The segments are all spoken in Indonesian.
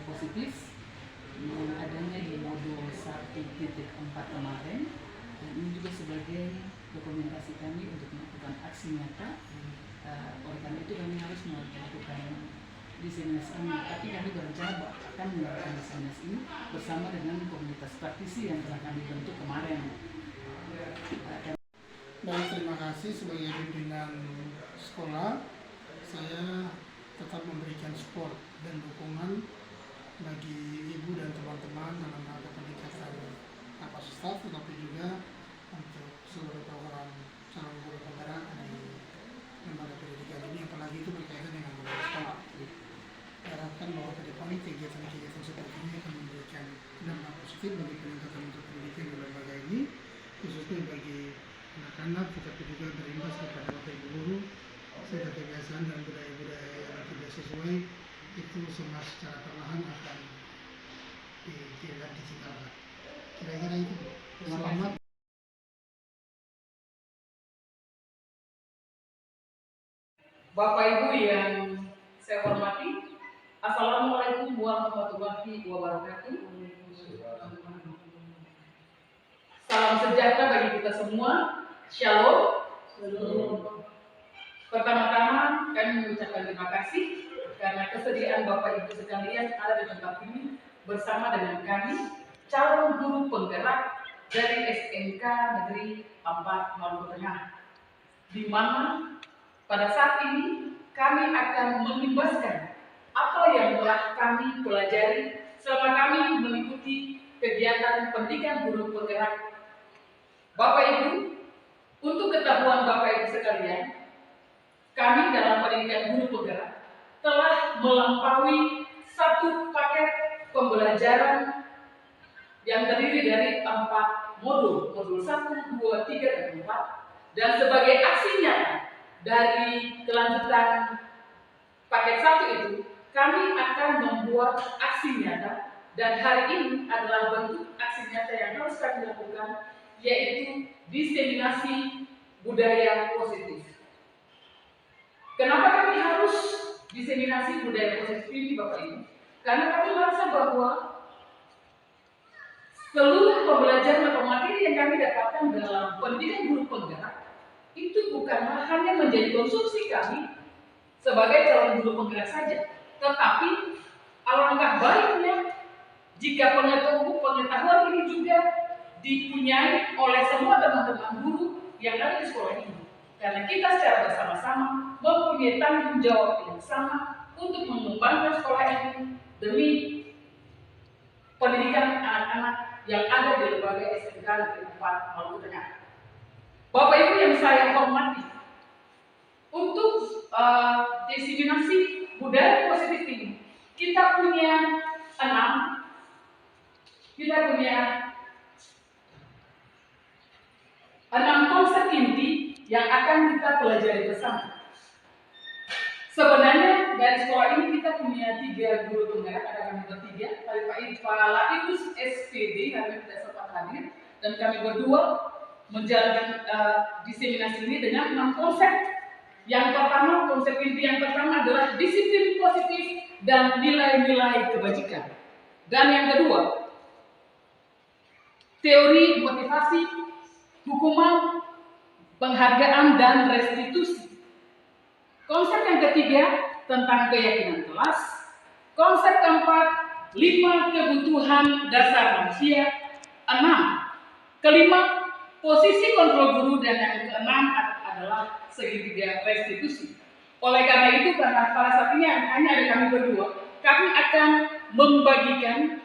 positif yang adanya di modul 1.4 kemarin, dan ini juga sebagai dokumentasi kami untuk melakukan aksi nyata. Oleh karena itu kami harus melakukan diseminasi ini, tapi kami berencana bahwa akan melakukan diseminasi ini bersama dengan komunitas praktisi yang telah kami bentuk kemarin. Baik, terima kasih. Sebagai pimpinan sekolah, saya tetap memberikan support dan dukungan bagi ibu dan teman-teman dalam rangka peningkatan kapasitas, tetapi juga untuk seluruh program calon guru penggerak di lembaga pendidikan ini, apalagi itu berkaitan dengan budaya sekolah. Harapkan bahwa ke depan kegiatan-kegiatan seperti ini akan memberikan dampak positif bagi peningkatan untuk pendidikan di lembaga ini, khususnya bagi anak-anak, tetapi juga berimbas kepada bapak ibu guru, sehingga kebiasaan dan budaya-budaya yang tidak sesuai itu secara perlahan akan ditinggalkan. Kira-kira itu. Selamat. Bapak Ibu yang saya hormati, Assalamualaikum warahmatullahi wabarakatuh. Salam sejahtera bagi kita semua. Shalom. Pertama-tama kami mengucapkan terima kasih karena kesediaan Bapak Ibu sekalian ada di tempat ini bersama dengan kami, calon guru penggerak dari SMK Negeri 4 Maluku Tengah, di mana pada saat ini kami akan mengimbaskan apa yang telah kami pelajari selama kami mengikuti kegiatan pendidikan guru penggerak. Bapak Ibu, untuk ketahuan Bapak Ibu sekalian, kami dalam pendidikan guru penggerak telah melampaui satu paket pembelajaran yang terdiri dari 4 modul, modul 1, 2, 3, dan 4, dan sebagai aksi nyata dari kelanjutan paket 1 itu, kami akan membuat aksi nyata, dan hari ini adalah bentuk aksi nyata yang harus kami lakukan, yaitu diseminasi budaya positif. Kenapa kami harus diseminasi budaya positif ini, Bapak Ibu? Karena kami merasa bahwa seluruh pembelajaran atau materi yang kami dapatkan dalam pendidikan guru penggerak itu bukanlah hanya menjadi konsumsi kami sebagai calon guru penggerak saja, tetapi alangkah baiknya jika pengetahuan ini juga dipunyai oleh semua teman-teman guru yang ada di sekolah ini. Karena kita secara bersama-sama mempunyai tanggung jawab yang sama untuk mengembangkan sekolah ini demi pendidikan anak-anak yang ada di lembaga SMK Negeri 4 Maluku Tengah. Bapak Ibu yang saya hormati, untuk diseminasi budaya positif ini, kita punya 6 konsep inti yang akan kita pelajari bersama. Sebenarnya dari sekolah ini kita punya 3 guru penggerak, ada kami bertiga, Pak Laikus SPD, kami tidak sempat hadir, dan kami berdua menjalankan diseminasi ini dengan 6 konsep. Yang pertama, konsep inti yang pertama adalah disiplin positif dan nilai-nilai kebajikan. Dan yang kedua, teori motivasi, hukuman, penghargaan, dan restitusi. Konsep yang ketiga tentang keyakinan kelas. Konsep keempat, 5 kebutuhan dasar manusia. 6, kelima, posisi kontrol guru, dan yang keenam adalah segitiga restitusi. Oleh karena itu, karena pada saat ini hanya ada kami berdua, kami akan membagikan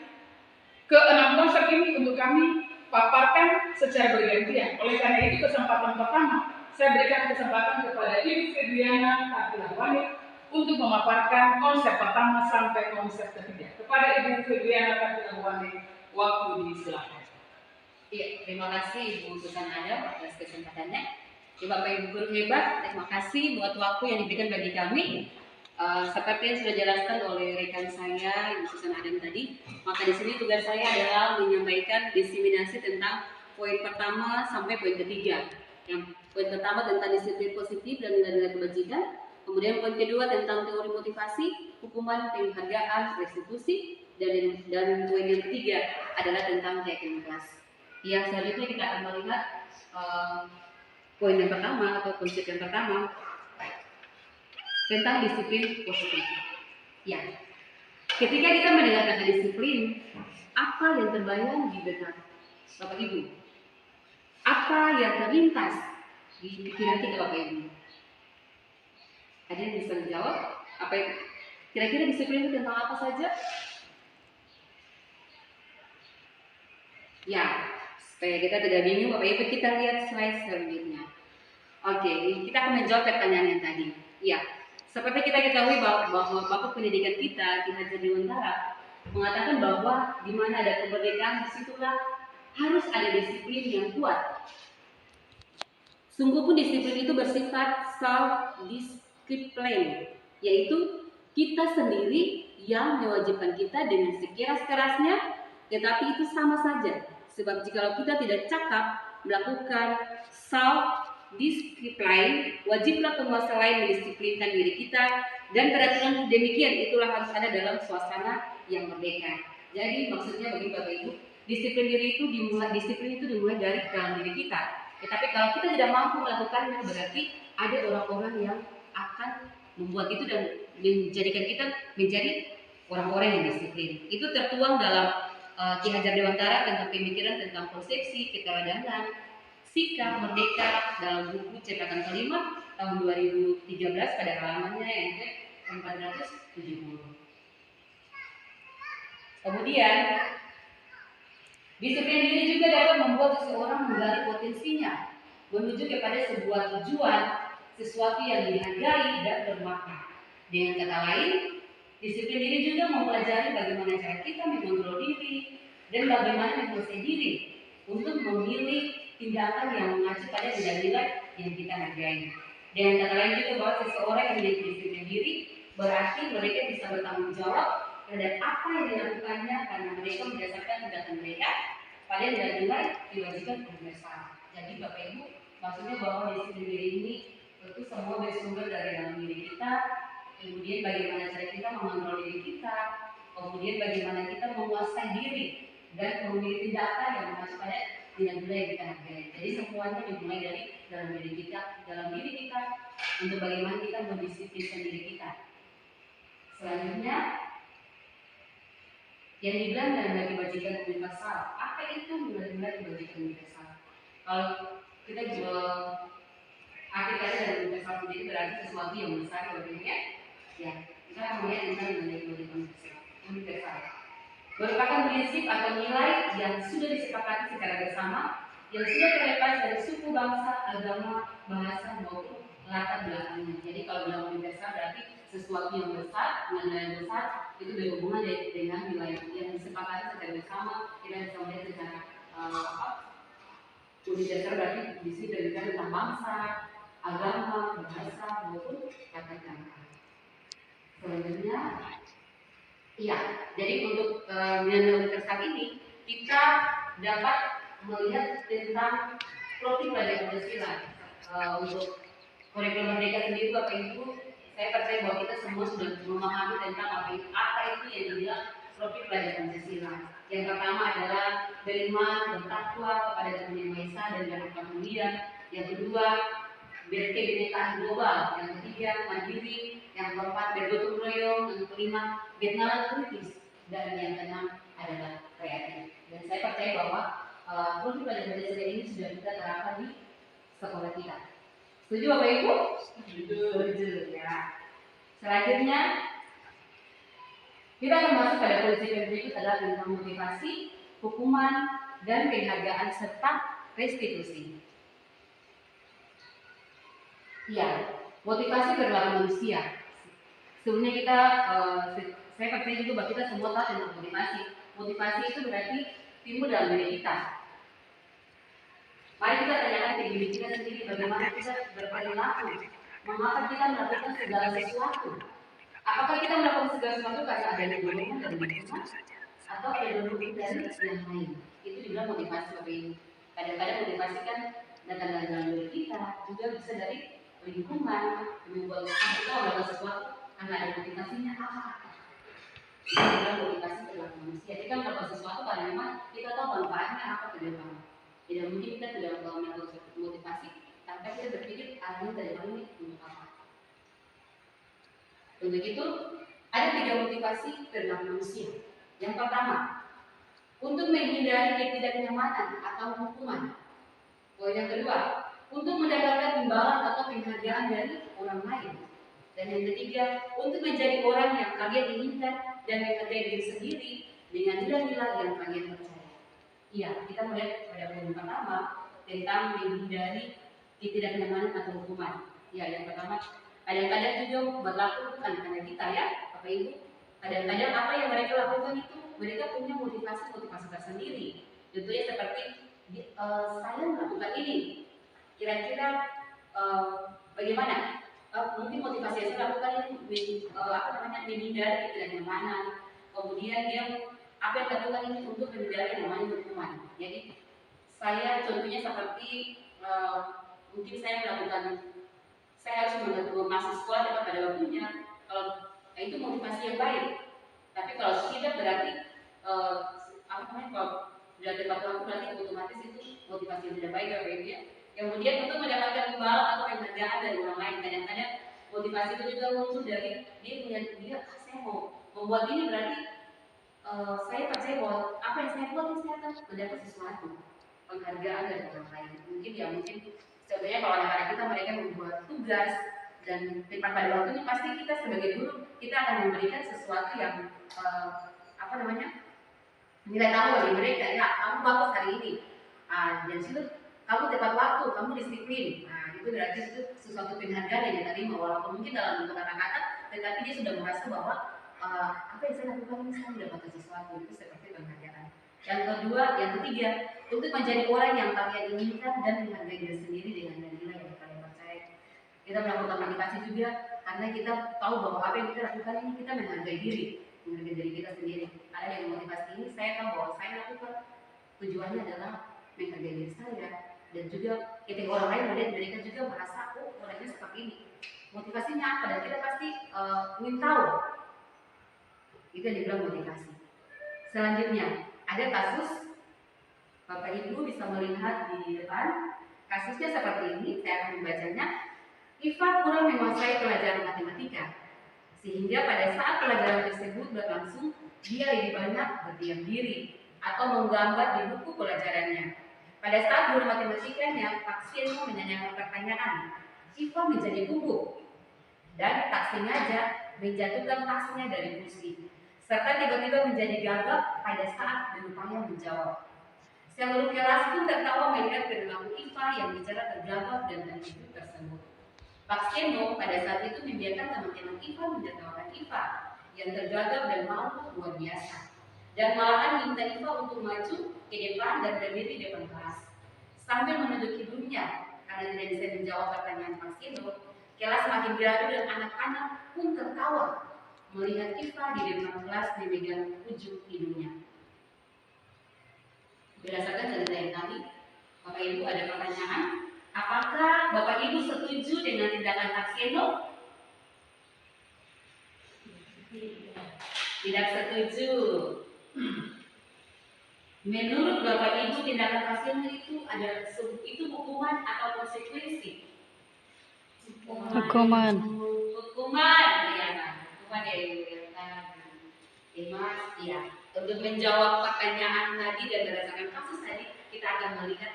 ke-6 konsep ini untuk kami paparkan secara bergantian. Oleh karena itu, kesempatan pertama saya berikan kesempatan kepada Ibu Febriana Katilawani untuk memaparkan konsep pertama sampai konsep ketiga. Kepada Ibu Febriana Katilawani, waktu disilahkan. Iya, terima kasih Ibu Susan Adam atas kesempatannya. Bapak Ibu guru hebat, terima kasih buat waktu yang diberikan bagi kami. Seperti yang sudah dijelaskan oleh rekan saya Ibu Susan Adam tadi, maka di sini tugas saya adalah menyampaikan diseminasi tentang poin pertama sampai poin ketiga. Yang poin pertama tentang disiplin positif dan nilai-nilai kebajikan. Kemudian poin kedua tentang teori motivasi, hukuman, penghargaan, restitusi. dan poin yang ketiga adalah tentang keyakinan kelas. Yang selanjutnya kita akan melihat poin yang pertama atau konsep yang pertama tentang disiplin positif. Ya, ketika kita mendengar kata disiplin, apa yang terbayang di benak Bapak Ibu? Apa yang terlintas di pikiran kita Bapak Ibu? Ada yang bisa menjawab? Apa yang kira-kira disiplin itu tentang apa saja? Ya, supaya kita tidak bingung Bapak Ibu, kita lihat slide selanjutnya. Oke, kita akan menjawab pertanyaan yang tadi. Ya, seperti kita ketahui bahwa Bapak Pendidikan kita Ki Hajar Dewantara mengatakan bahwa di mana ada kemerdekaan, disitulah harus ada disiplin yang kuat. Sungguh pun disiplin itu bersifat self-discipline, yaitu kita sendiri yang mewajibkan kita dengan sekeras-kerasnya, tetapi itu sama saja. Sebab jika kita tidak cakap melakukan self-discipline, wajiblah penguasa lain mendisiplinkan diri kita, dan peraturan demikian itulah harus ada dalam suasana yang merdeka. Jadi maksudnya bagi Bapak Ibu, disiplin itu dimulai dari dalam diri kita. Tetapi kalau kita tidak mampu melakukannya, berarti ada orang-orang yang akan membuat itu dan menjadikan kita menjadi orang-orang yang disiplin. Itu tertuang dalam Ki Hajar Dewantara tentang pemikiran tentang konsepsi keteladanan sikap merdeka dalam buku cetakan kelima tahun 2013 pada halamannya yang ke-470. Kemudian disiplin ini juga dapat membuat seseorang menggali potensinya menuju kepada sebuah tujuan, sesuatu yang dihargai dan bermakna. Dengan kata lain, disiplin ini juga mempelajari bagaimana cara kita mengontrol diri dan bagaimana menguasai diri untuk memilih tindakan yang mengacu pada nilai-nilai yang kita hargai. Dengan kata lain juga bahwa seseorang yang memiliki disiplin diri berarti mereka bisa bertanggung jawab terhadap apa yang dilakukannya karena mereka berdasarkan tindakan mereka pada nilai-nilai diwajibkan universal. Jadi Bapak Ibu, maksudnya bahwa disiplin diri ini itu semua bersumber dari dalam diri kita. Kemudian bagaimana cara kita mengontrol diri kita, kemudian bagaimana kita menguasai diri dan memilih tindakan yang mengacu pada nilai-nilai yang kita hargai. Jadi semuanya dimulai dari dalam diri kita untuk bagaimana kita mendisiplinkan diri kita. Selanjutnya yang dibilang nilai kebajikan universal. Apa itu nilai kebajikan universal? Kalau kita artikelnya dari universal sendiri berarti sesuatu yang besar ya. Ya, kita akan melihat tentang nilai kebajikan universal. Merupakan prinsip atau nilai yang sudah disepakati secara bersama, yang sudah terlepas dari suku, bangsa, agama, bahasa maupun latar belakangnya. Jadi kalau bilang universal berarti sesuatu yang besar, nilai yang besar itu berhubungan dengan nilai yang disepakati secara bersama. Kita bisa melihat secara universal berarti di sini berbicara tentang bangsa, agama, bahasa maupun latar belakang. Selanjutnya, iya. Jadi untuk nilai universal ini kita dapat melihat tentang profil pelajaran Pancasila. Untuk kurikulum merdeka sendiri Bapak Ibu, saya percaya bahwa kita semua sudah memahami tentang apa itu yang dibilang profil pelajaran Pancasila. Yang pertama adalah beriman, bertakwa kepada Tuhan Yang Maha Esa dan beragama mulia. Yang kedua, berkebinekaan global. Yang ketiga, mandiri. Yang keempat, bergotong royong. Yang kelima, bernalar kritis. Dan yang keenam adalah kreatif. Dan saya percaya bahwa profil pelajaran Pancasila ini sudah kita terapkan di sekolah kita. Setuju Bapak Ibu? Setuju ya. Selanjutnya kita akan masuk pada prinsip yang berikut adalah tentang motivasi, hukuman, dan penghargaan serta restitusi. Ya, motivasi perilaku manusia. Sebelumnya kita, saya percaya juga bahwa kita semua tahu tentang motivasi. Motivasi itu berarti timbul dalam diri kita. Mari kita tanyakan ke diri kita sendiri bagaimana kita berperilaku. Mengapa kita melakukan segala sesuatu? Apakah kita melakukan segala sesuatu karena ada dorongan dari lingkungan atau ada dorongan dari yang lain? Itu juga motivasi Bapak Ibu. Kadang-kadang motivasi kan datang dari dalam diri kita, juga bisa dari lingkungan, membuat kita melakukan sesuatu karena ada motivasinya apa? Itu adalah motivasi perilaku arahnya apa ke depan. Tidak mungkin kita tidak melakukan suatu motivasi tanpa kita berpikir arahnya ke depan ini untuk apa. Untuk itu ada 3 motivasi perilaku manusia. Yang pertama, untuk menghindari ketidaknyamanan atau hukuman. Poin yang kedua, untuk mendapatkan imbalan atau penghargaan dari orang lain. Dan yang ketiga, untuk menjadi orang yang kalian inginkan dan menghargai diri sendiri dengan nilai-nilai yang kalian percaya. Iya, kita melihat pada poin pertama tentang menghindari ketidaknyamanan atau hukuman. Ya, yang pertama, kadang-kadang juga berlaku bukan karena kita ya, Bapak Ibu. Kadang-kadang apa yang mereka lakukan itu mereka punya motivasi tersendiri. Tentunya seperti saya melakukan ini. Kira-kira bagaimana? Mungkin motivasi yang saya lakukan ini menghindari ketidaknyamanan. Kemudian dia apa yang lakukan ini untuk menghindari yang namanya hukuman. Jadi saya contohnya seperti mungkin saya harus masuk sekolah tepat pada waktunya. Kalau itu motivasi yang baik. Tapi kalau tidak berarti kalau sudah tepat waktu berarti otomatis itu motivasi yang tidak baik ya. Kemudian untuk mendapatkan imbalan atau penghargaan dari orang lain, kadang-kadang motivasi itu juga muncul dari dia saya mau membuat ini berarti saya percaya bahwa apa yang saya buat ini saya akan mendapat sesuatu penghargaan dari orang lain. Mungkin contohnya kalau anak-anak kita mereka membuat tugas dan tepat pada waktunya pasti kita sebagai guru kita akan memberikan sesuatu yang nilai tahu bagi mereka. Ya, kamu bagus hari ini. Dan situ kamu tepat waktu, kamu disiplin. Nah, itu berarti itu sesuatu penghargaan yang diterima walaupun mungkin dalam bentuk kata-kata, tetapi dia sudah merasa bahwa apa yang saya lakukan ini saya mendapatkan sesuatu. Itu seperti penghargaan. Yang ketiga, untuk menjadi orang yang kalian inginkan dan menghargai diri sendiri dengan nilai yang kalian percaya. Kita melakukan motivasi juga karena kita tahu bahwa apa yang kita lakukan ini kita menghargai diri kita sendiri. Karena dari motivasi ini saya tahu bahwa saya lakukan tujuannya adalah menghargai diri saya dan juga ketika orang lain melihat mereka juga merasa orangnya seperti ini. Motivasinya apa? Dan kita pasti ingin tahu. Itu yang dibilang motivasi. Selanjutnya ada kasus Bapak Ibu bisa melihat di depan. Kasusnya seperti ini, saya akan membacanya. Iva kurang menguasai pelajaran matematika, sehingga pada saat pelajaran tersebut berlangsung, dia lebih banyak berdiam diri atau menggambar di buku pelajarannya. Pada saat guru matematikanya, Pak Sieno menanyakan pertanyaan, Iva menjadi gugup dan tak sengaja menjatuhkan tasnya dari kursi, serta tiba-tiba menjadi gagap pada saat berupaya menjawab. Seluruh kelas pun tertawa melihat perilaku Iva yang bicara tergagap dan terkejut tersebut. Pak Sieno pada saat itu membiarkan teman-teman Iva menertawakan Iva yang tergagap dan malu luar biasa, dan malahan minta Iva untuk maju ke depan dan berdiri di depan kelas sambil menunjuk hidungnya karena tidak bisa menjawab pertanyaan Pak Sieno. Kelas makin gaduh dan anak-anak pun tertawa melihat Iva di depan kelas memegang ujung hidungnya. Berdasarkan cerita yang tadi, Bapak Ibu ada pertanyaan, apakah Bapak Ibu setuju dengan tindakan Pak Sieno? Tidak setuju. Menurut Bapak Ibu tindakan Pak Sieno itu hukuman atau konsekuensi? Hukuman. Hukuman, ya kan? Hukuman dari Dimas, ya. Untuk menjawab pertanyaan tadi dan berdasarkan kasus tadi, kita akan melihat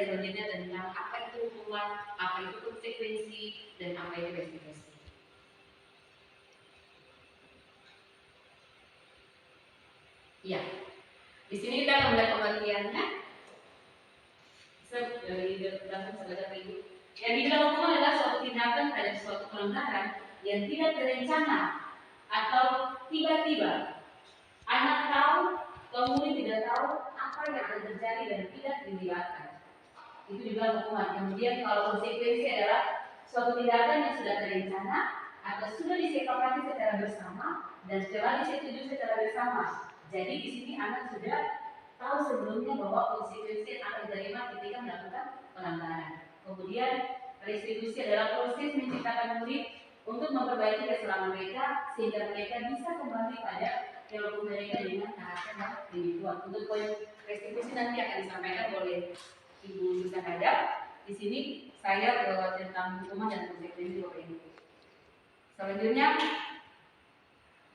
selanjutnya tentang apa itu hukuman, apa itu konsekuensi, dan apa itu restitusi. Ya, di sini kita akan melihat pengertiannya. Dari belakang sebagai Ibu. Yang dibilang hukuman adalah suatu tindakan terhadap suatu pelanggaran yang tidak terencana atau tiba-tiba. Anak tahu, kemudian tidak tahu apa yang akan terjadi dan tidak dilibatkan. Itu juga hukuman. Kemudian kalau konsekuensi adalah suatu tindakan yang sudah terencana atau sudah disepakati secara bersama dan setelah disetujui secara bersama. Jadi di sini anak sudah tahu sebelumnya bahwa konsekuensi yang akan diterima ketika melakukan pelanggaran. Kemudian restitusi adalah proses menciptakan murid untuk memperbaiki kesalahan mereka sehingga mereka bisa kembali pada walaupun mereka dengan karakter yang dibuat. Untuk poin restitusi nanti akan disampaikan oleh Ibu Susan Adam. Di sini saya tentang hukuman dan konsekuensi Bapak Ibu. Selanjutnya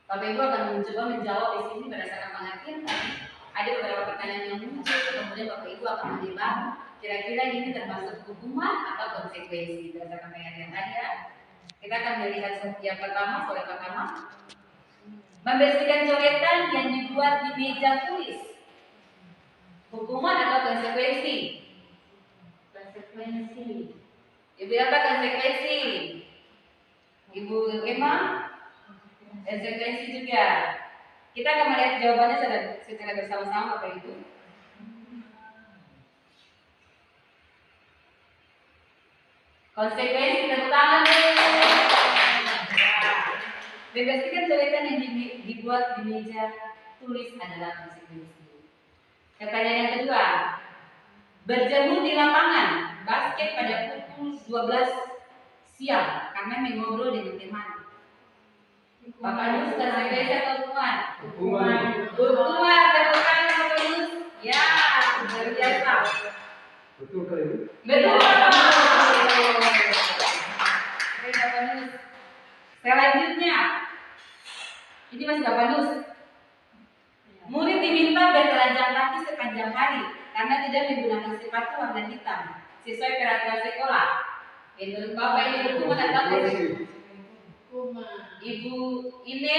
Bapak Ibu akan mencoba menjawab di sini berdasarkan pengertian tadi. Ada beberapa pertanyaan yang muncul, kemudian Bapak Ibu akan menebak kira-kira ini termasuk hukuman atau konsekuensi berdasarkan pengertian tadi ya. Kita akan melihat yang pertama, soal pertama. Membersihkan coretan yang dibuat di meja tulis. Hukuman atau konsekuensi? Konsekuensi. Ibu apa konsekuensi? Ibu Emma? Konsekuensi juga. Kita akan melihat jawabannya secara bersama-sama Bapak Ibu. Konsekuensi, tepuk tangan. Membersihkan coretan yang dibuat di meja tulis adalah konsekuensi. Pertanyaan yang kedua, berjemur di lapangan basket pada pukul 12 siang karena mengobrol dengan teman. Bapak Nus, konsekuensi atau hukuman? Hukuman. Hukuman, tepuk tangan Bapak Nus. Ya, luar biasa. Betul kali Bu? Betul. Oke, Bapak Nus. Selanjutnya, ini masih Bapak Nus. Murid diminta bertelanjang kaki sepanjang hari karena tidak menggunakan sepatu warna hitam sesuai peraturan sekolah. Menurut Bapak ini hukuman atau konsekuensi? Ibu ini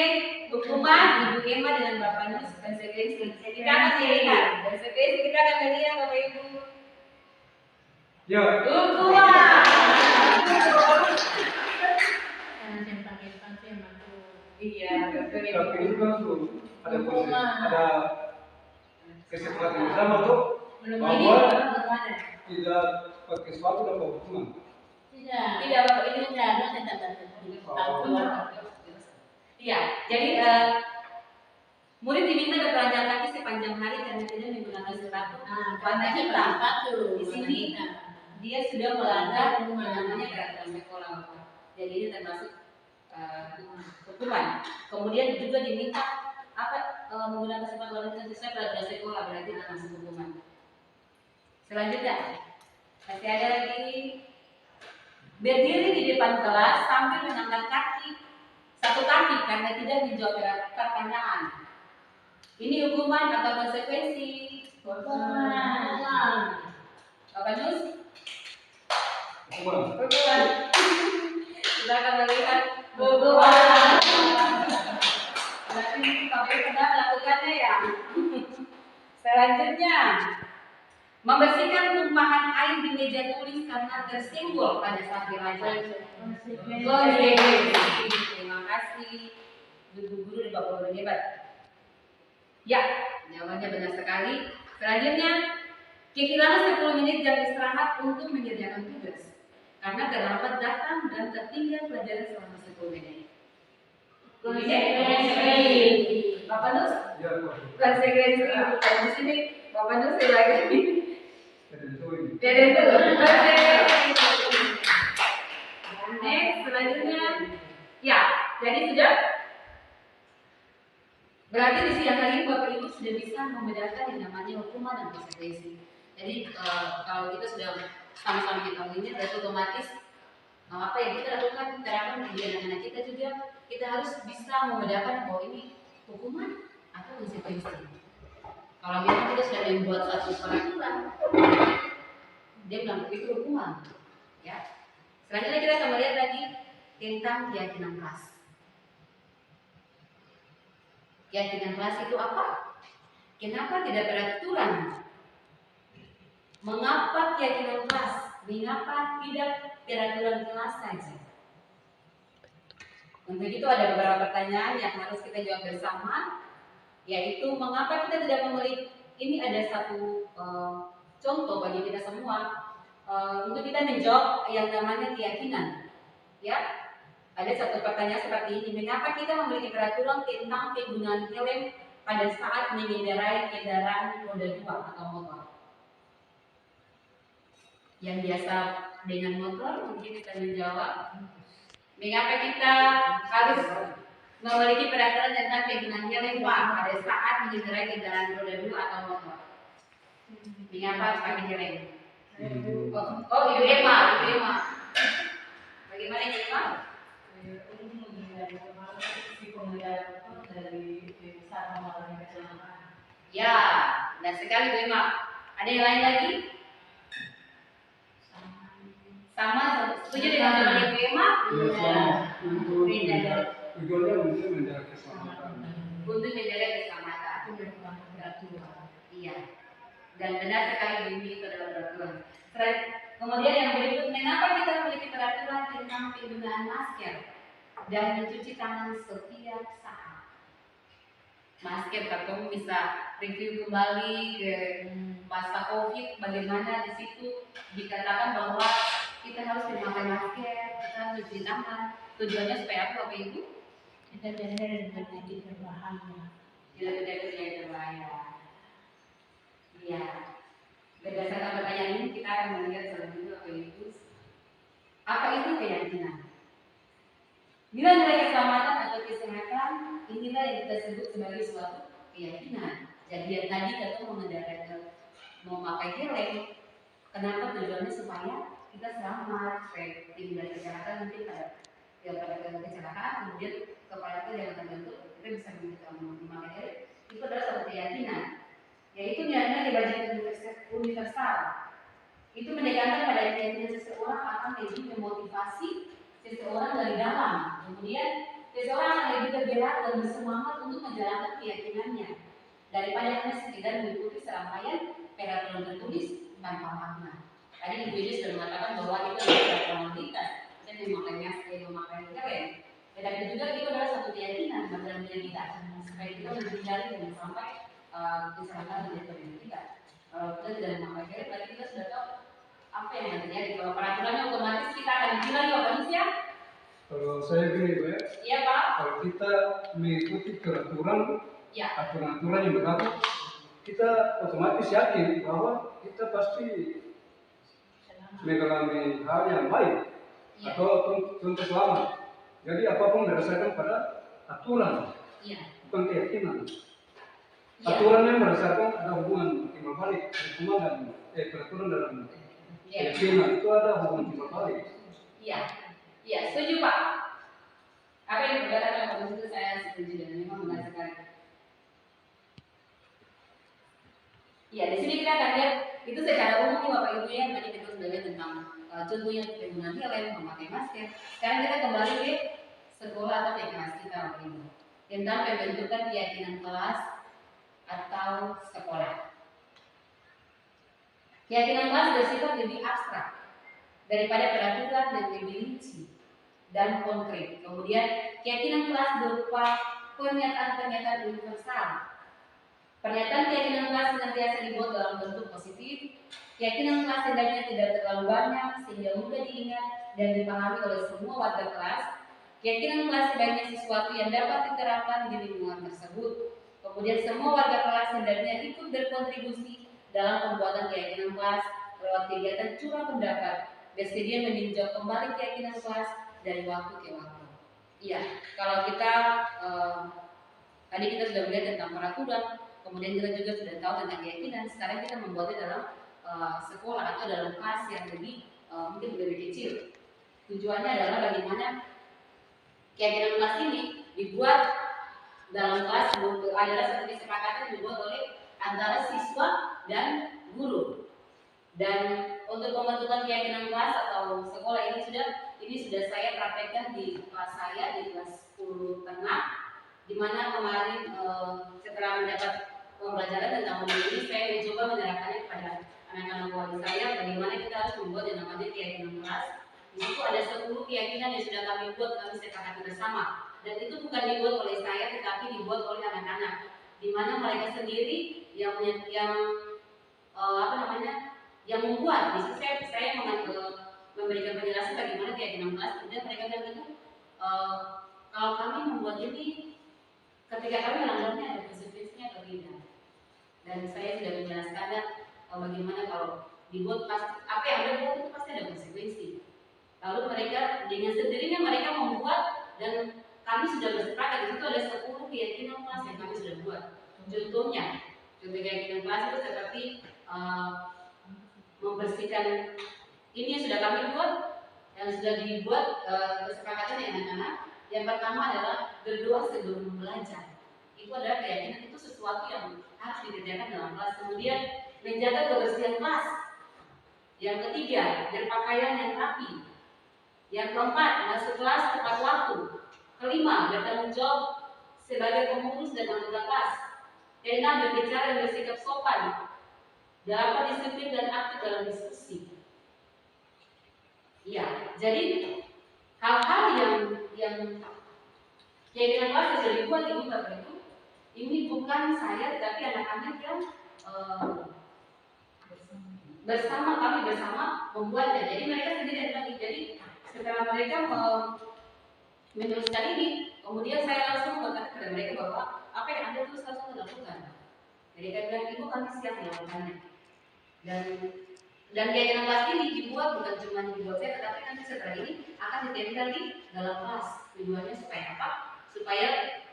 hukuman, Ibu Emma dengan Bapak Nus konsekuensi. Kita akan melihat konsekuensi, kita akan melihat Bapak Ibu. Ya. Hukuman. Iya, betul Ibu. Tapi itu kan belum ada proses, ada kesepakatan bersama tuh Belum bahwa ini, belum ada. tidak pakai sepatu dapat hukuman. Tidak Bapak ini Iya, jadi murid diminta bertelanjang kaki sepanjang hari karena tidak menggunakan sepatu warna hitam. Di sini dia sudah melanggar yang namanya peraturan sekolah. Jadi ini termasuk hukuman. Kemudian juga diminta menggunakan sepatu warna hitam sesuai peraturan sekolah, berarti termasuk hukuman. Selanjutnya masih ada lagi berdiri di depan kelas sambil mengangkat satu kaki karena tidak menjawab pertanyaan. Ini hukuman atau konsekuensi? Hukuman. Bapak Nus? Hukuman. Hukuman. Kita akan melihat hukuman. Berarti Bapak pernah melakukannya ya. Selanjutnya, membersihkan tumpahan air di meja tulis karena tersenggol pada saat belajar. Terima kasih guru-guru dan bapak guru hebat. Ya, jawabannya benar sekali. Selanjutnya, kehilangan 10 menit jam istirahat untuk mengerjakan tugas karena terlambat datang dan tertinggal pelajaran selama 10 menit. Konsekuensi. Bapak Nus? Ya, Pak. Konsekuensi. Di sini Bapak Nus lagi. Jadi itu Konsekuensi. Next, selanjutnya, ya, jadi sudah. Berarti di siang hari ini Bapak Ibu sudah bisa membedakan yang namanya hukuman dan konsekuensi. Jadi kalau kita sudah sama-sama mengetahui ini, berarti otomatis apa yang kita lakukan terapkan di anak-anak kita juga, kita harus bisa membedakan bahwa ini hukuman atau konsekuensi. Kalau memang kita sudah membuat satu peraturan, dia bilang itu hukuman, ya. Selanjutnya kita akan melihat lagi tentang keyakinan kelas. Keyakinan kelas itu apa? Kenapa tidak peraturan? Mengapa keyakinan kelas? Mengapa tidak peraturan kelas saja? Untuk itu ada beberapa pertanyaan yang harus kita jawab bersama, yaitu mengapa kita tidak memiliki. Ini ada satu contoh bagi kita semua. Untuk kita menjawab yang namanya keyakinan, ya, ada satu pertanyaan seperti ini: mengapa kita memiliki peraturan tentang penggunaan helm pada saat mengendarai kendaraan roda 2 atau motor? Yang biasa dengan motor mungkin kita menjawab, mengapa kita harus memiliki peraturan tentang penggunaan helm pada saat mengendarai kendaraan roda 2 atau motor. Mengapa harus pakai helm? Oh, Ibu Emma. Bagaimana Ibu Emma? Ya, benar sekali Bu Emma. Ada yang lain lagi? Sama, setuju dengan jawaban Ibu Emma? Tujuannya untuk menjaga keselamatan. Untuk menjaga keselamatan. Iya. Dan benar sekali ini itu adalah peraturan. Kemudian yang berikut, mengapa kita memiliki peraturan tentang penggunaan masker dan mencuci tangan setiap saat? Masker, kamu bisa review kembali ke masa COVID, bagaimana di situ dikatakan bahwa kita harus memakai masker, kita harus cuci tangan. Tujuannya supaya apa Ibu? Kita terhindar dari penyakit berbahaya. Tidak penyakit berbahaya. Iya. Berdasarkan pertanyaan ini kita akan melihat selanjutnya apa itu keyakinan. Nilai-nilai keselamatan atau kesehatan inilah yang kita sebut sebagai suatu keyakinan. Jadi yang tadi kita memakai helm, kenapa tujuannya supaya kita selamat, supaya tidak kecelakaan nanti pada kecelakaan kemudian kepala kita jangan terbentuk, kita bisa memakai helm. Itu adalah suatu keyakinan, yaitu nilai-nilai kebajikan universal. Itu menekankan pada keyakinan seseorang akan lebih memotivasi seseorang dari dalam. Kemudian seseorang akan lebih tergerak dan bersemangat untuk menjalankan keyakinannya daripada hanya sekedar mengikuti serangkaian peraturan tertulis tanpa makna. Tadi Ibu Yudi sudah mengatakan bahwa itu adalah formalitas dan memakai helm. Tetapi juga itu adalah satu keyakinan dalam diri kita supaya kita menghindari dan sampai kesalahan menjadi diri kita. Kalau kita tidak memakai helm, berarti kita sudah tahu apa yang akan terjadi. Kalau peraturannya otomatis kita akan ditilang otomatis ya. Kalau saya gini Bu ya, Iya Pak. kalau kita mengikuti peraturan, Ya. aturan-aturan yang berlaku, kita otomatis yakin bahwa kita pasti mengalami hal yang baik Ya. atau tentu selamat. Jadi apapun berdasarkan pada aturan, Iya. bukan keyakinan. Ya. Aturannya berdasarkan ada hubungan timbal balik, hukuman dan peraturan dalam Ya. keyakinan itu ada hubungan timbal balik. Iya. Iya, setuju Pak. Apa yang dikatakan Pak Musa saya setuju dan memang benar sekali. Iya, di sini kita akan lihat itu secara umum nih Bapak Ibu ya, tadi kita sudah lihat tentang contohnya penggunaan helm, memakai masker. Sekarang kita kembali ke sekolah atau TK kita Bapak Ibu. Tentang pembentukan keyakinan kelas atau sekolah. Keyakinan kelas bersifat lebih abstrak daripada peraturan yang lebih rinci dan konkret. Kemudian keyakinan kelas berupa pernyataan-pernyataan universal. Pernyataan keyakinan kelas senantiasa dibuat dalam bentuk positif. Keyakinan kelas hendaknya tidak terlalu banyak sehingga mudah diingat dan dipahami oleh semua warga kelas. Keyakinan kelas sebaiknya sesuatu yang dapat diterapkan di lingkungan tersebut. Kemudian semua warga kelas hendaknya ikut berkontribusi dalam pembuatan keyakinan kelas lewat kegiatan curah pendapat, bersedia meninjau kembali keyakinan kelas dari waktu ke waktu. Iya, kalau kita tadi kita sudah melihat tentang peraturan, kemudian kita juga sudah tahu tentang keyakinan. Sekarang kita membuatnya dalam sekolah atau dalam kelas yang mungkin lebih kecil. Tujuannya adalah bagaimana keyakinan kelas ini dibuat dalam kelas adalah satu kesepakatan dibuat oleh antara siswa dan guru. Dan untuk pembentukan keyakinan kelas atau sekolah ini sudah saya praktekkan di kelas saya di kelas 10 tengah, di mana kemarin setelah mendapat pembelajaran tentang modul ini saya mencoba menerapkannya kepada anak-anak wali saya bagaimana kita harus membuat yang namanya keyakinan kelas. Di situ ada 10 keyakinan yang sudah kami buat, kami sepakati bersama. Dan itu bukan dibuat oleh saya tetapi dibuat oleh anak-anak, di mana mereka sendiri yang yang membuat. Di situ saya memberikan penjelasan bagaimana keyakinan kelas. Kemudian mereka bilang itu kalau kami membuat ini ketika kami melanggarnya ada konsekuensinya atau tidak. Dan saya sudah menjelaskannya bagaimana kalau dibuat apa yang Anda buat itu pasti ada konsekuensi. Lalu mereka dengan sendirinya mereka membuat dan kami sudah bersepakat di situ ada 10 keyakinan kelas yang kami sudah buat. Contoh keyakinan kelas itu seperti membersihkan ini yang sudah kami buat, yang sudah dibuat kesepakatan dengan anak-anak. Yang pertama adalah berdoa sebelum belajar. Itu adalah keyakinan, itu sesuatu yang harus dikerjakan dalam kelas. Kemudian menjaga kebersihan kelas. Yang ketiga, berpakaian yang rapi. Yang keempat, masuk kelas tepat waktu. Kelima, bertanggung jawab sebagai pengurus dan anggota kelas. Keenam, berbicara dan bersikap sopan. Delapan, disiplin dan aktif dalam diskusi. Ya, jadi hal-hal yang keyakinan kelas yang sudah dibuat ini Bapak Ibu, ini bukan saya tetapi anak-anak yang kami bersama membuatnya. Jadi mereka sendiri yang lagi. Jadi setelah mereka meneruskan ini, kemudian saya langsung berkata kepada mereka bahwa apa yang Anda terus langsung lakukan. Mereka bilang, Ibu kami siap melakukannya. Dan keyakinan kelas ini dibuat bukan cuma dibuat saya, tetapi nanti setelah ini akan ditempel di dalam kelas. Tujuannya supaya apa? Supaya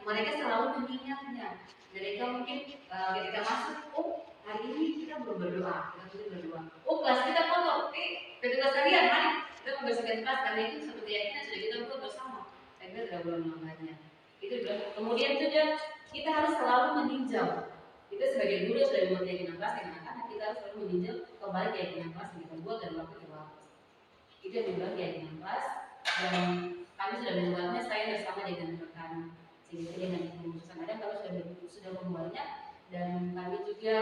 mereka selalu mengingatnya. Mereka mungkin ketika masuk, oh hari ini kita belum berdoa, kita berdoa. Oh kelas kita kotor, petugas kalian mari kita membersihkan kelas, karena itu seperti yang sudah kita buat bersama. Saya kira tidak boleh melakukannya. Itu kemudian juga kita harus selalu meninjau. Kita sebagai guru sudah membuat keyakinan kelas dengan anak-anak, kita harus selalu meninjau kembali keyakinan kelas yang kita buat dan waktu ke waktu. Itu yang dibuat keyakinan kelas, dan kami sudah membuatnya, saya bersama dengan rekan sehingga dengan keputusan ada kalau sudah membuatnya, dan kami juga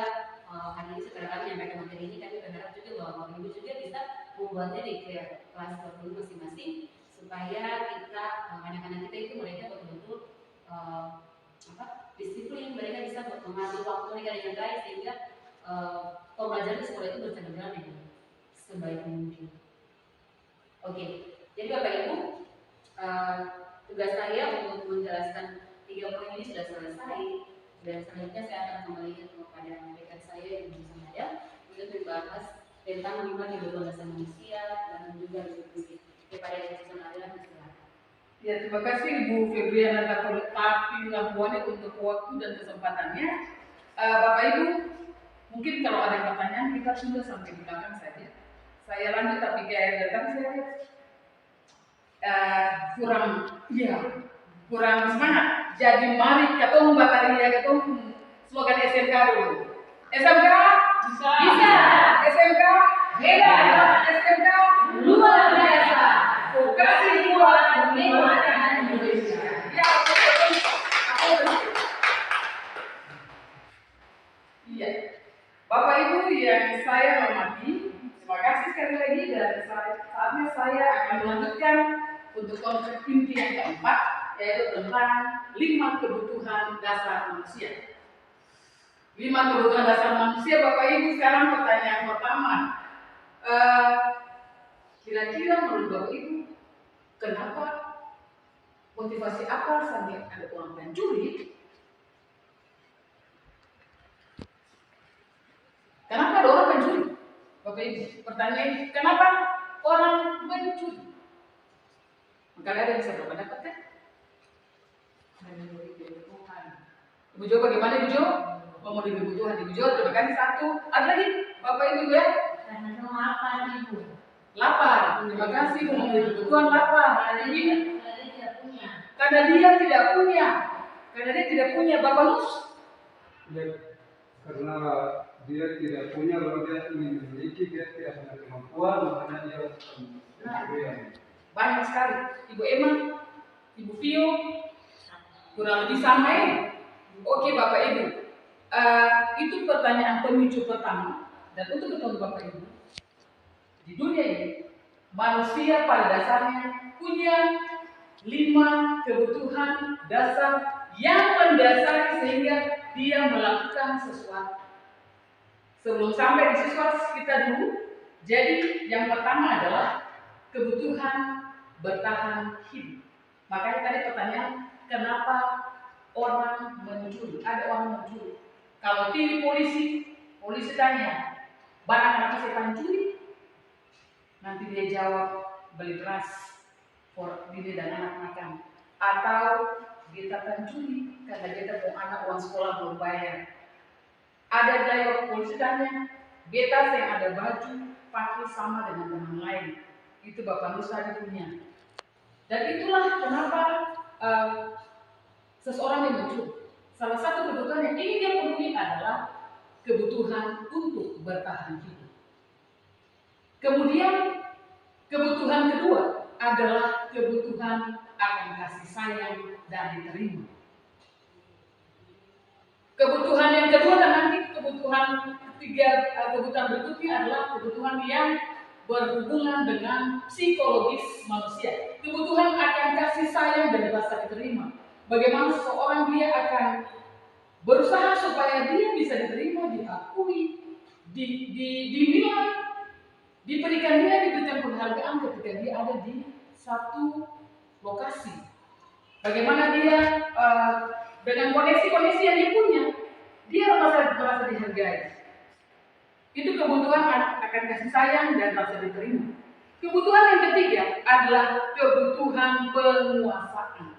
hari ini setelah kami menyampaikan materi ini, kami berharap juga bahwa Bapak Ibu juga bisa membuatnya di kelas tertentu masing-masing supaya kita anak-anak kita itu mereka betul-betul disiplin, mereka bisa mengambil waktu mereka dengan baik sehingga pembelajaran di sekolah itu berjalan dengan sebaik mungkin. Oke, jadi Bapak Ibu, tugas saya untuk menjelaskan 3 poin ini sudah selesai, dan selanjutnya saya akan kembalikan kepada rekan saya yang bersama saya untuk membahas tentang 5 kebutuhan dasar manusia dan juga kepada keputusan adalah masyarakat. Ya, terima kasih Ibu Febriana Tapilahuane untuk waktu dan kesempatannya. Bapak Ibu, mungkin kalau ada pertanyaan kita tunda sampai di belakang saja. Saya lanjut, tapi kayak datang saya kurang semangat. Jadi mari ketemu bataria, ketemu slogan SMK dulu. SMK bisa. SMK hebat. SMK luar biasa. Vokasi kuat menyelamatkan Indonesia. Ya, iya. Bapak Ibu yang saya hormati, terima kasih sekali lagi, dan saatnya saya akan melanjutkan untuk konsep inti yang keempat, yaitu tentang 5 kebutuhan dasar manusia. 5 kebutuhan dasar manusia, Bapak Ibu. Sekarang pertanyaan pertama, kira-kira menurut Bapak Ibu, kenapa, motivasi apa sampai ada orang pencuri? Kenapa ada orang pencuri? Bapak Ibu, pertanyaan, kenapa orang mencuri? Maka ada yang bisa berpendapat kan? Ibu Jo, bagaimana Ibu Jo? Memenuhi kebutuhan Ibu Jo, terima kasih. 1. Ada lagi Bapak Ibu ya? Karena lapar Ibu. Lapar, terima kasih. Memenuhi kebutuhan lapar. Ada lagi? Karena dia tidak punya. Karena dia tidak punya. Karena dia tidak punya. Bapak Lus? Ya, karena dia tidak punya, lalu dia ingin memiliki, dia tidak punya kemampuan, makanya dia mencuri. Banyak sekali. Ibu Emma, Ibu Vio, kurang lebih sama ya? Oke Bapak Ibu, itu pertanyaan pemicu pertama. Dan untuk ketemu Bapak Ibu, di dunia ini manusia pada dasarnya punya 5 kebutuhan dasar yang mendasari sehingga dia melakukan sesuatu. Sebelum sampai di sesuatu kita dulu, jadi yang pertama adalah kebutuhan bertahan hidup. Makanya tadi pertanyaan, kenapa orang mencuri? Ada orang mencuri. Kalau pilih polisi tanya, barang apa siapa mencuri? Nanti dia jawab, beli beras for diri dan anak makan. atau beta pencuri karena beta mau anak uang sekolah belum bayar. Ada driver polisi tanya, beta yang ada baju pakai sama dengan teman lain, itu Bapak Nusa dia punya. Dan itulah kenapa seseorang yang mencuri. Salah satu kebutuhan yang ingin dia penuhi adalah kebutuhan untuk bertahan hidup. Kemudian kebutuhan kedua adalah kebutuhan akan kasih sayang dan diterima. Kebutuhan yang kedua dan nanti kebutuhan ketiga, kebutuhan berikutnya adalah kebutuhan yang berhubungan dengan psikologis manusia. Kebutuhan akan kasih sayang dan rasa diterima. Bagaimana seseorang dia akan berusaha supaya dia bisa diterima, diakui, dinilai, diberikan penghargaan ketika dia ada di satu lokasi. Bagaimana dia dengan koneksi-koneksi yang dia punya, dia merasa dihargai. Itu kebutuhan akan kasih sayang dan rasa diterima. Kebutuhan yang ketiga adalah kebutuhan penguasaan.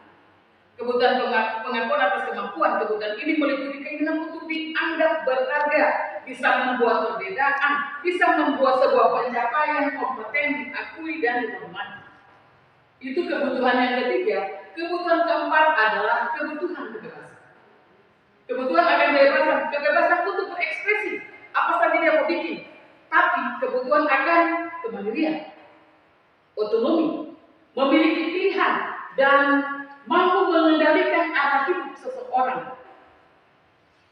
Kebutuhan pengakuan atas kemampuan. Kebutuhan ini meliputi keinginan untuk dianggap berharga, bisa membuat perbedaan, bisa membuat sebuah pencapaian kompeten diakui dan dihormati. Itu kebutuhan yang ketiga. Kebutuhan keempat adalah kebutuhan kebebasan. Kebutuhan akan kebebasan untuk berekspresi apa saja dia mau bikin. Tapi kebutuhan akan kemandirian, otonomi, memiliki pilihan dan mampu mengendalikan arah hidup seseorang.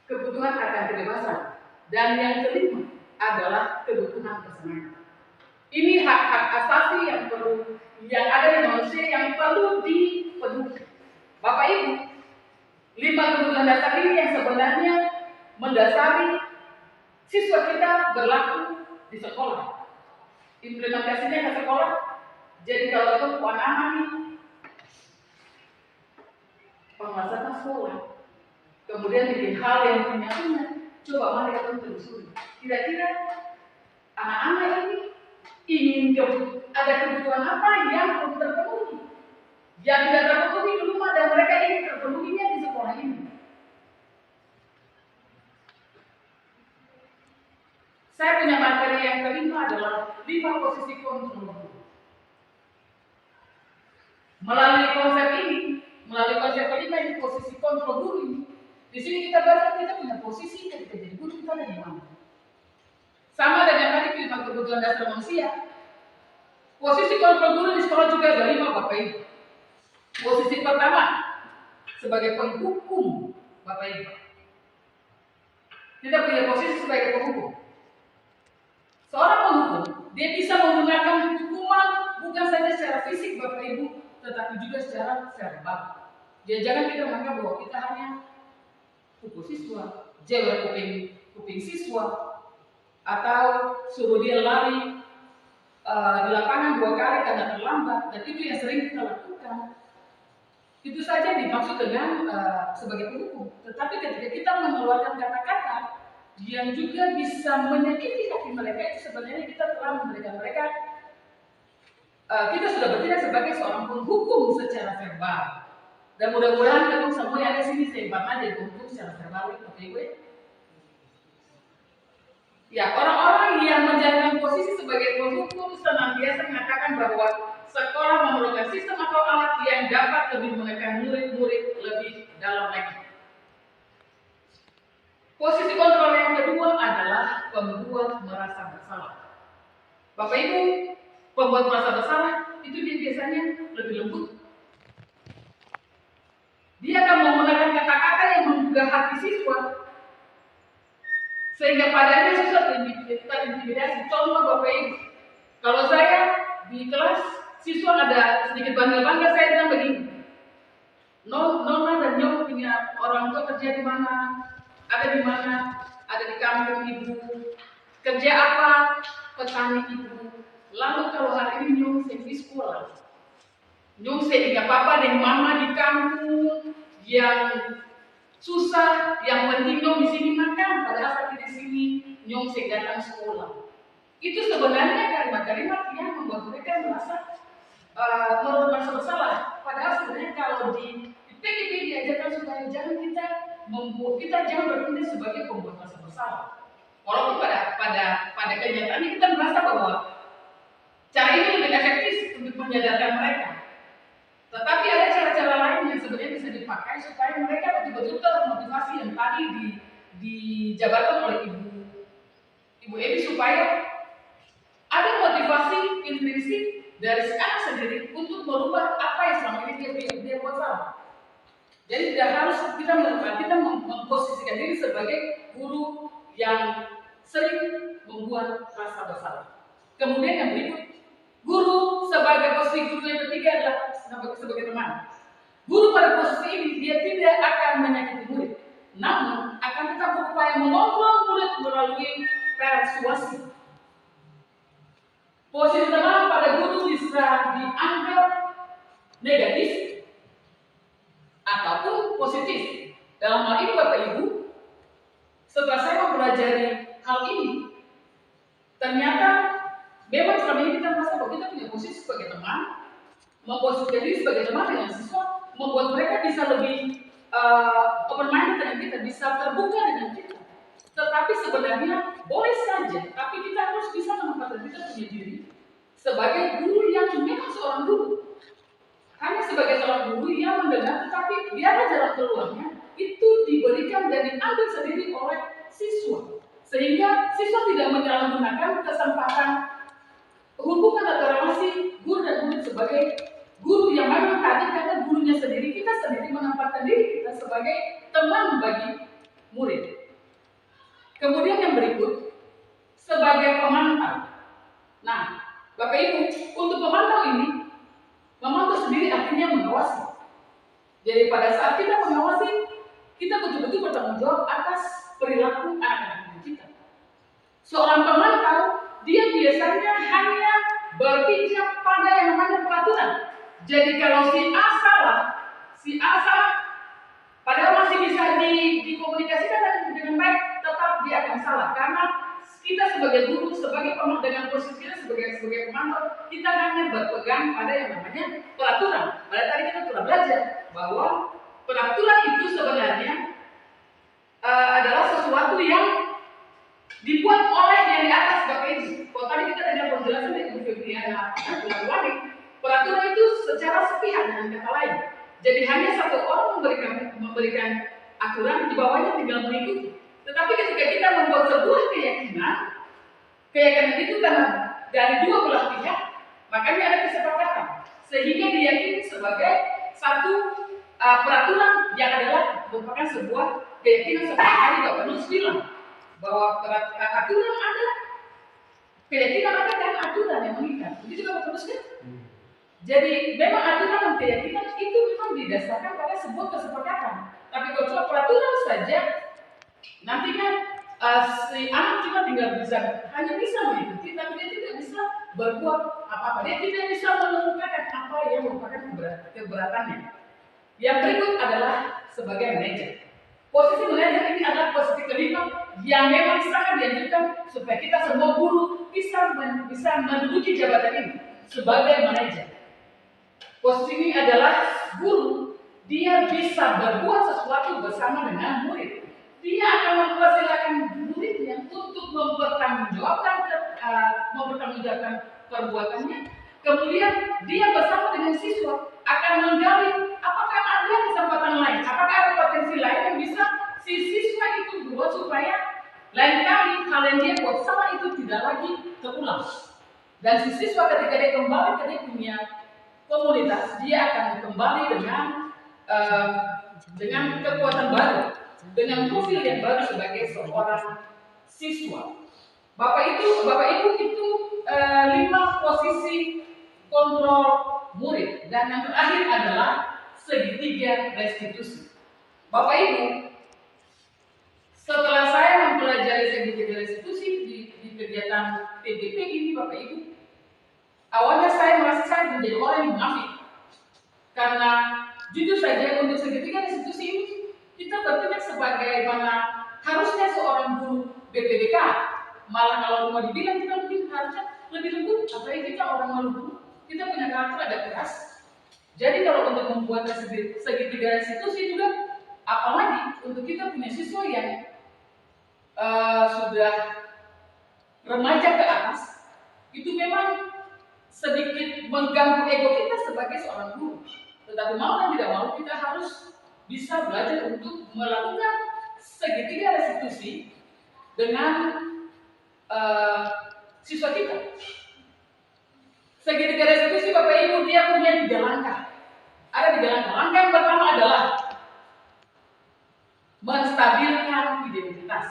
Kebutuhan akan kebebasan. Dan yang kelima adalah kebutuhan kesenangan. Ini hak-hak asasi yang ada di manusia yang perlu dipenuhi. Bapak Ibu, 5 kebutuhan dasar ini yang sebenarnya mendasari siswa kita berlaku di sekolah. Implementasinya ke sekolah. Jadi kalau itu anak-anak ini penguasaan sekolah, kemudian bikin hal yang punya, coba mari kita telusuri. Kira-kira anak-anak ini ingin ada kebutuhan apa yang belum terpenuhi, yang tidak terpenuhi di rumah dan mereka ingin terpenuhinya di sekolah ini. Saya punya materi yang kelima adalah 5 posisi kontrol. Melalui konsep kelima ini, posisi kontrol guru ini, di sini kita baca kita punya posisi ketika jadi guru kita ada di mana. Sama dengan tadi 5 kebutuhan dasar manusia. Posisi kontrol guru di sekolah juga ada 5, Bapak Ibu. Posisi pertama sebagai penghukum, Bapak Ibu. Kita punya posisi sebagai penghukum. Seorang penghukum, dia bisa menggunakan hukuman bukan saja secara fisik, Bapak Ibu, tetapi juga secara verbal. Jangan kita menganggap bahwa kita hanya pukul siswa, jewer kuping siswa, atau suruh dia lari di lapangan 2 kali karena terlambat, dan itu yang sering kita lakukan. Itu saja dimaksud dengan sebagai penghukum. Tetapi ketika kita mengeluarkan kata-kata yang juga bisa menyakiti hati mereka, itu sebenarnya kita telah memberikan mereka, kita sudah bertindak sebagai seorang penghukum secara verbal. Dan mudah-mudahan kamu semua yang ada di sini sehebat aja penghukum secara verbal, oke gue? Ya, orang-orang yang menjalankan posisi sebagai penghukum senantiasa mengatakan bahwa sekolah memerlukan sistem atau alat yang dapat lebih menekan murid-murid lebih dalam lagi. Posisi kontrol yang kedua adalah pembuat merasa bersalah. Bapak Ibu, pembuat merasa bersalah itu dia biasanya lebih lembut. Dia akan menggunakan kata-kata yang menggugah hati siswa, sehingga padanya siswa terintimidasi. Contoh Bapak Ibu, kalau saya di kelas siswa ada sedikit bangga-bangga, saya bilang begini, Nona dan Nyok punya orang tua kerja di mana? Ada di mana? Ada di kampung Ibu. Kerja apa? Petani Ibu. Lalu kalau hari ini Nyok di sekolah, Nyok ingat papa dan mama di kampung yang susah, yang penting Nyok di sini makan, padahal saat di sini Nyok datang sekolah. Itu sebenarnya kalimat-kalimat yang membuat mereka merasa bersalah. Padahal sebenarnya kalau di PKP diajarkan supaya kita jangan bertindak sebagai pembuat rasa bersalah. Walaupun pada kenyataannya kita merasa bahwa cara ini lebih efektif untuk menyadarkan mereka. Tetapi ada cara-cara lain yang sebenarnya bisa dipakai supaya mereka betul-betul termotivasi yang tadi dijabarkan oleh Ibu Evi, supaya ada motivasi intrinsik dari si anak sendiri untuk merubah apa yang selama ini dia buat salah. Jadi tidak harus kita memposisikan diri sebagai guru yang sering membuat rasa bersalah. Kemudian yang berikut, guru sebagai posisi guru yang ketiga adalah sebagai teman. Guru pada posisi ini dia tidak akan menyakiti murid, namun akan tetap berupaya mengontrol murid melalui persuasi. Posisi teman pada guru bisa dianggap negatif ataupun positif. Dalam hal ini Bapak Ibu, setelah saya mempelajari hal ini, ternyata memang selama ini kita merasa bahwa kita punya posisi sebagai teman, memposisikan diri sebagai teman dengan siswa, membuat mereka bisa lebih open minded dengan kita, bisa terbuka dengan kita. Tetapi sebenarnya boleh saja, tapi kita harus bisa menempatkan kita punya diri sebagai guru yang memang seorang guru. Hanya sebagai seorang guru yang mendengar, tetapi biarlah jalan keluarnya itu diberikan dan diambil sendiri oleh siswa, sehingga siswa tidak menyalahgunakan kesempatan hubungan atau relasi guru dan murid sebagai guru yang memang tadi karena gurunya sendiri, kita sendiri menempatkan diri kita sebagai teman bagi murid. Kemudian yang berikut, sebagai pemantau. Nah, Bapak Ibu, untuk pemantau ini, memantau sendiri artinya mengawasi. Jadi pada saat kita mengawasi, kita betul-betul bertanggung jawab atas perilaku anak-anak kita. Seorang pemantau, dia biasanya hanya berpijak pada yang namanya peraturan. Jadi kalau si A salah, padahal masih bisa dikomunikasikan dengan baik, tetap dia akan salah. Karena kita sebagai guru, sebagai pemantau, dengan posisi kita sebagai pemantau, kita hanya berpegang pada yang namanya peraturan. Pada tadi kita telah belajar bahwa peraturan itu sebenarnya adalah sesuatu yang dibuat oleh yang di atas Bapak Ibu. Kalau tadi kita dengar penjelasan dari Ibu Febriana Abdullah, peraturan itu secara sepihak dengan kata lain. Jadi hanya satu orang memberikan aturan, di bawahnya tinggal mengikuti. Tetapi ketika kita membuat sebuah keyakinan itu karena dari dua belah pihak, makanya ada kesepakatan, sehingga diyakini sebagai satu peraturan yang adalah merupakan sebuah keyakinan seperti tadi Bapak Nus bilang bahwa aturan ada, keyakinan ada dan aturan yang mengikat. Begitu Bapak Nus kan? Jadi memang aturan dan keyakinan itu memang didasarkan pada sebuah kesepakatan. Tapi kalau cuma peraturan saja, nantinya si anak cuma hanya bisa mengikuti, tapi dia tidak bisa berbuat apa-apa. Dia tidak bisa menemukan apa yang merupakan keberatannya. Yang berikut adalah sebagai manajer. Posisi manajer ini adalah posisi kelima yang memang sangat dianjurkan supaya kita semua guru bisa menduduki jabatan ini sebagai manajer. Posisi ini adalah guru, dia bisa berbuat sesuatu bersama dengan murid. Dia akan mempersilahkan muridnya untuk mempertanggungjawabkan perbuatannya. Kemudian dia bersama dengan siswa akan menggali apakah ada kesempatan lain, apakah ada potensi lain yang bisa si siswa itu buat supaya lain kali hal yang dia buat salah itu tidak lagi terulang. Dan si siswa ketika dia kembali ke dia punya komunitas, dia akan kembali dengan kekuatan baru, dengan profil yang baru sebagai seorang siswa. Bapak Ibu itu 5 posisi kontrol murid, dan yang terakhir adalah segitiga restitusi. Bapak Ibu, setelah saya mempelajari segitiga restitusi di kegiatan PGP ini, Bapak Ibu, awalnya saya merasa saya menjadi orang yang munafik, karena jujur saja untuk segitiga restitusi ini kita bertindak sebagaimana harusnya seorang guru BPDK. Malah kalau mau dibilang kita mungkin harusnya lebih lembut, apalagi kita orang Maluku, kita punya karakter agak keras. Jadi kalau untuk membuat segitiga restitusi juga, apalagi untuk kita punya siswa yang sudah remaja ke atas, itu memang sedikit mengganggu ego kita sebagai seorang guru. Tetapi mau dan tidak mau kita harus bisa belajar untuk melakukan segitiga restitusi dengan siswa kita. Segitiga restitusi Bapak Ibu dia punya 3 langkah. Ada 3 langkah. Langkah yang pertama adalah menstabilkan identitas.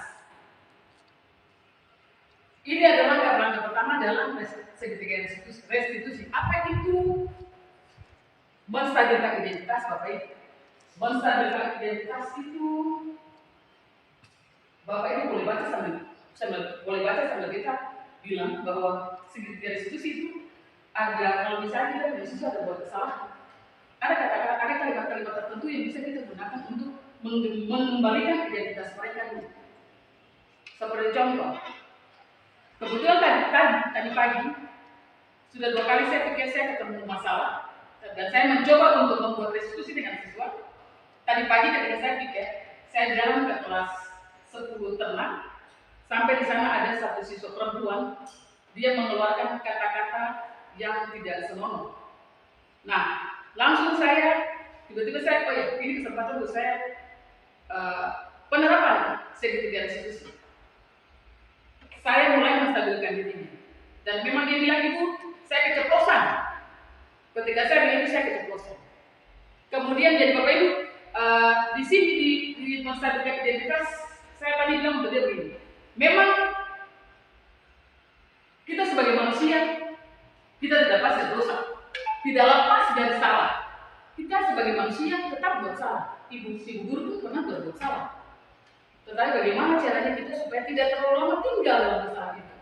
Ini adalah langkah pertama dalam segitiga restitusi. Apa itu menstabilkan identitas, Bapak Ibu? Menstabilkan identitas itu Bapak Ibu boleh baca sambil kita bilang bahwa segitiga restitusi itu ada, kalau misalnya kita punya siswa ada buat kesalahan, ada kalimat-kalimat tertentu yang bisa kita gunakan untuk mengembalikan identitas mereka. Seperti contoh, kebetulan tadi pagi sudah 2 kali saya pikir saya ketemu masalah dan saya mencoba untuk membuat restitusi dengan siswa. Tadi pagi ketika saya pikir, saya jalan ke kelas 10 ternak, sampai di sana ada satu siswa perempuan, dia mengeluarkan kata-kata yang tidak senonoh. Nah, langsung tiba-tiba saya, oh ya, ini kesempatan untuk saya penerapan segitiga restitusi. Saya mulai menstabilkan dirinya. Dan memang dia bilang itu, saya keceplosan. Ketika saya bilang itu, saya keceplosan. Kemudian jadi Bapak Ibu, di sini di menstabilkan identitas, saya tadi bilang untuk dia begini. Memang kita sebagai manusia, kita tidak pasti dosa, tidak lepas dari salah. Kita sebagai manusia tetap buat salah. Ibu guru pun pernah berbuat salah. Tetapi bagaimana caranya kita supaya tidak terlalu lama tinggal dalam kesalahan itu?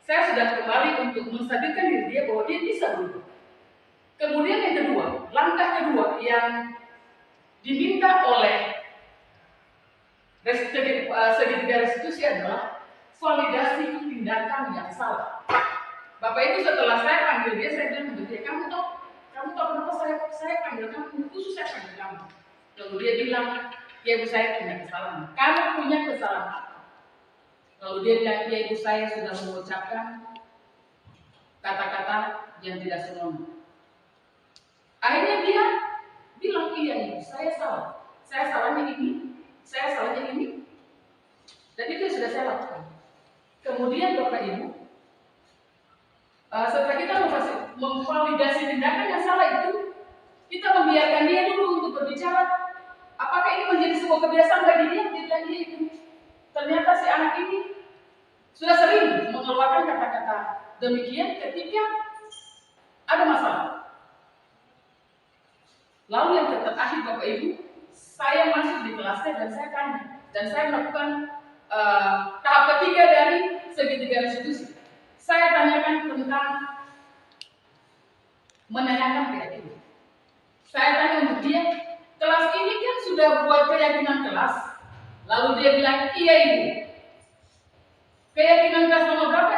Saya sudah kembali untuk menstabilkan diri dia bahwa dia bisa berubah. Kemudian yang kedua, langkah kedua yang diminta oleh segitiga restitusi adalah validasi tindakan yang salah. Bapak Ibu setelah saya panggil dia, saya bilang kepada dia, kamu tahu kenapa saya panggil kamu, khusus saya panggil kamu. Lalu dia bilang, ya Ibu saya punya kesalahan. Kamu punya kesalahan apa? Lalu dia bilang, ya Ibu saya sudah mengucapkan kata-kata yang tidak senonoh. Akhirnya dia bilang, iya Ibu saya salah. Saya salahnya ini. Dan itu sudah saya lakukan. Kemudian Bapak Ibu, setelah kita memvalidasi tindakan yang salah itu, kita membiarkan dia dulu untuk berbicara. Apakah ini menjadi sebuah kebiasaan bagi dia? Dia bilang iya itu. Ternyata si anak ini sudah sering mengeluarkan kata-kata demikian ketika ada masalah. Lalu yang terakhir Bapak Ibu, saya masuk di kelasnya dan saya tanya. Dan saya melakukan tahap ketiga dari segitiga restitusi. Saya tanyakan tentang menanyakan keyakinan. Saya tanya untuk dia, kelas ini kan sudah buat keyakinan kelas. Lalu dia bilang, iya Ibu. Keyakinan kelas nomor berapa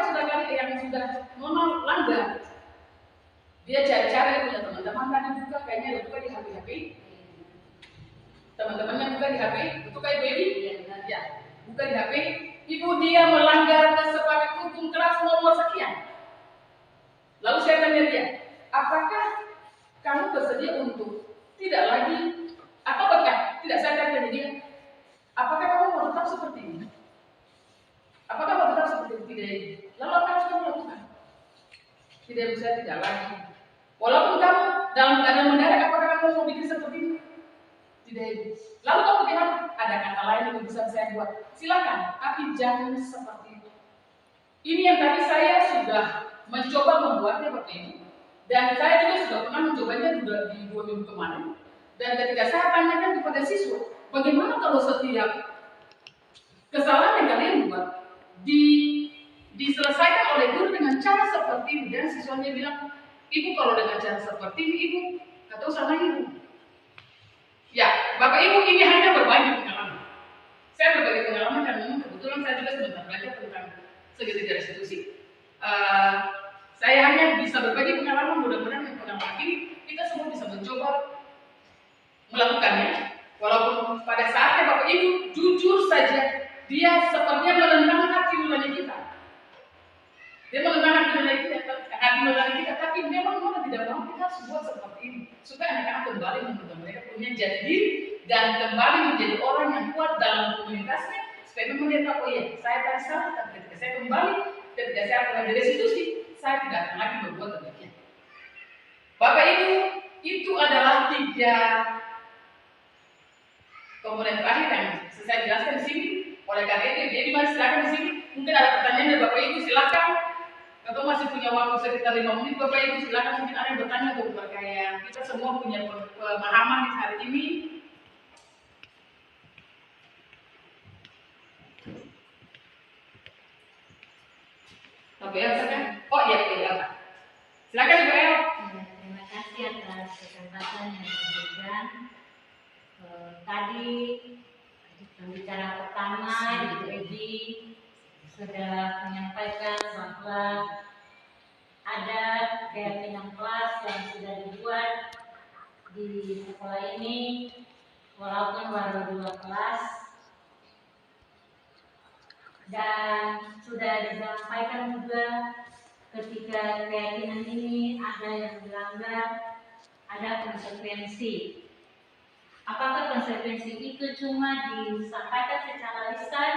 yang sudah nomor langgar? Dia cari-cari punya teman-teman tadi buka, kayaknya ada buka di HP. Teman-temannya buka di HP, betul kayak baby? Ya, buka di HP. Ibu dia melanggar kesepakatan hukum kelas nomor sekian. Lalu saya tanya dia, apakah kamu bersedia untuk tidak lagi atau bahkan tidak, saya tanya dia, apakah kamu mau tetap seperti ini? Apakah mau tetap seperti ini? Tidak ini. Lalu apa harus kamu lakukan? Tidak bisa, tidak lagi. Walaupun kamu dalam keadaan mendadak, apakah kamu mau bikin seperti ini? Tidak ini. Lalu kamu bilang ada kata lain yang bisa saya buat. Silakan, tapi jangan seperti itu. Ini yang tadi saya sudah mencoba membuatnya Bapak Ibu. Dan saya juga sudah pernah mencobanya di 2 minggu kemarin. Dan ketika saya tanyakan kepada siswa, bagaimana kalau setiap kesalahan yang kalian buat diselesaikan oleh guru dengan cara seperti ini? Dan siswanya bilang, Ibu kalau dengan cara seperti ini, Ibu nggak tahu sama Ibu. Ya, Bapak Ibu ini hanya berbagi pengalaman. Saya berbagi pengalaman dan memang kebetulan saya juga sebentar belajar tentang segitiga restitusi. Saya hanya bisa berbagi pengalaman, mudah-mudahan yang pengalaman ini kita semua bisa mencoba melakukannya. Walaupun pada saatnya Bapak Ibu jujur saja, dia sepertinya menentang hati nurani kita. Dia menentang hati nurani kita, tapi memang mau tidak mau kita harus buat seperti ini supaya anak-anak kembali menurut mereka punya jati diri dan kembali menjadi orang yang kuat dalam komunikasinya. Supaya memang dia tahu, oh iya, saya tadi salah, tapi ketika saya kembali, ketika saya akan restitusi, saya tidak akan lagi berbuat demikian. Bapak Ibu, itu adalah 3 komponen terakhir yang saya jelaskan di sini. Oleh karena itu, jadi mari silakan di sini. Mungkin ada pertanyaan dari Bapak Ibu, silakan. Atau masih punya waktu sekitar 5 menit, Bapak Ibu silakan. Mungkin ada yang bertanya untuk berkaya. Kita semua punya pemahaman di hari ini. Bapak El, silakan. Oh iya, iya. Silakan Ibu El. Terima kasih atas kesempatan yang diberikan. Tadi pembicara pertama Ibu Edi sudah menyampaikan bahwa ada keyakinan kelas yang sudah dibuat di sekolah ini, walaupun baru 2 kelas, dan sudah disampaikan juga ketika keyakinan ini ada yang dilanggar, ada konsekuensi. Apakah konsekuensi itu cuma disampaikan secara lisan,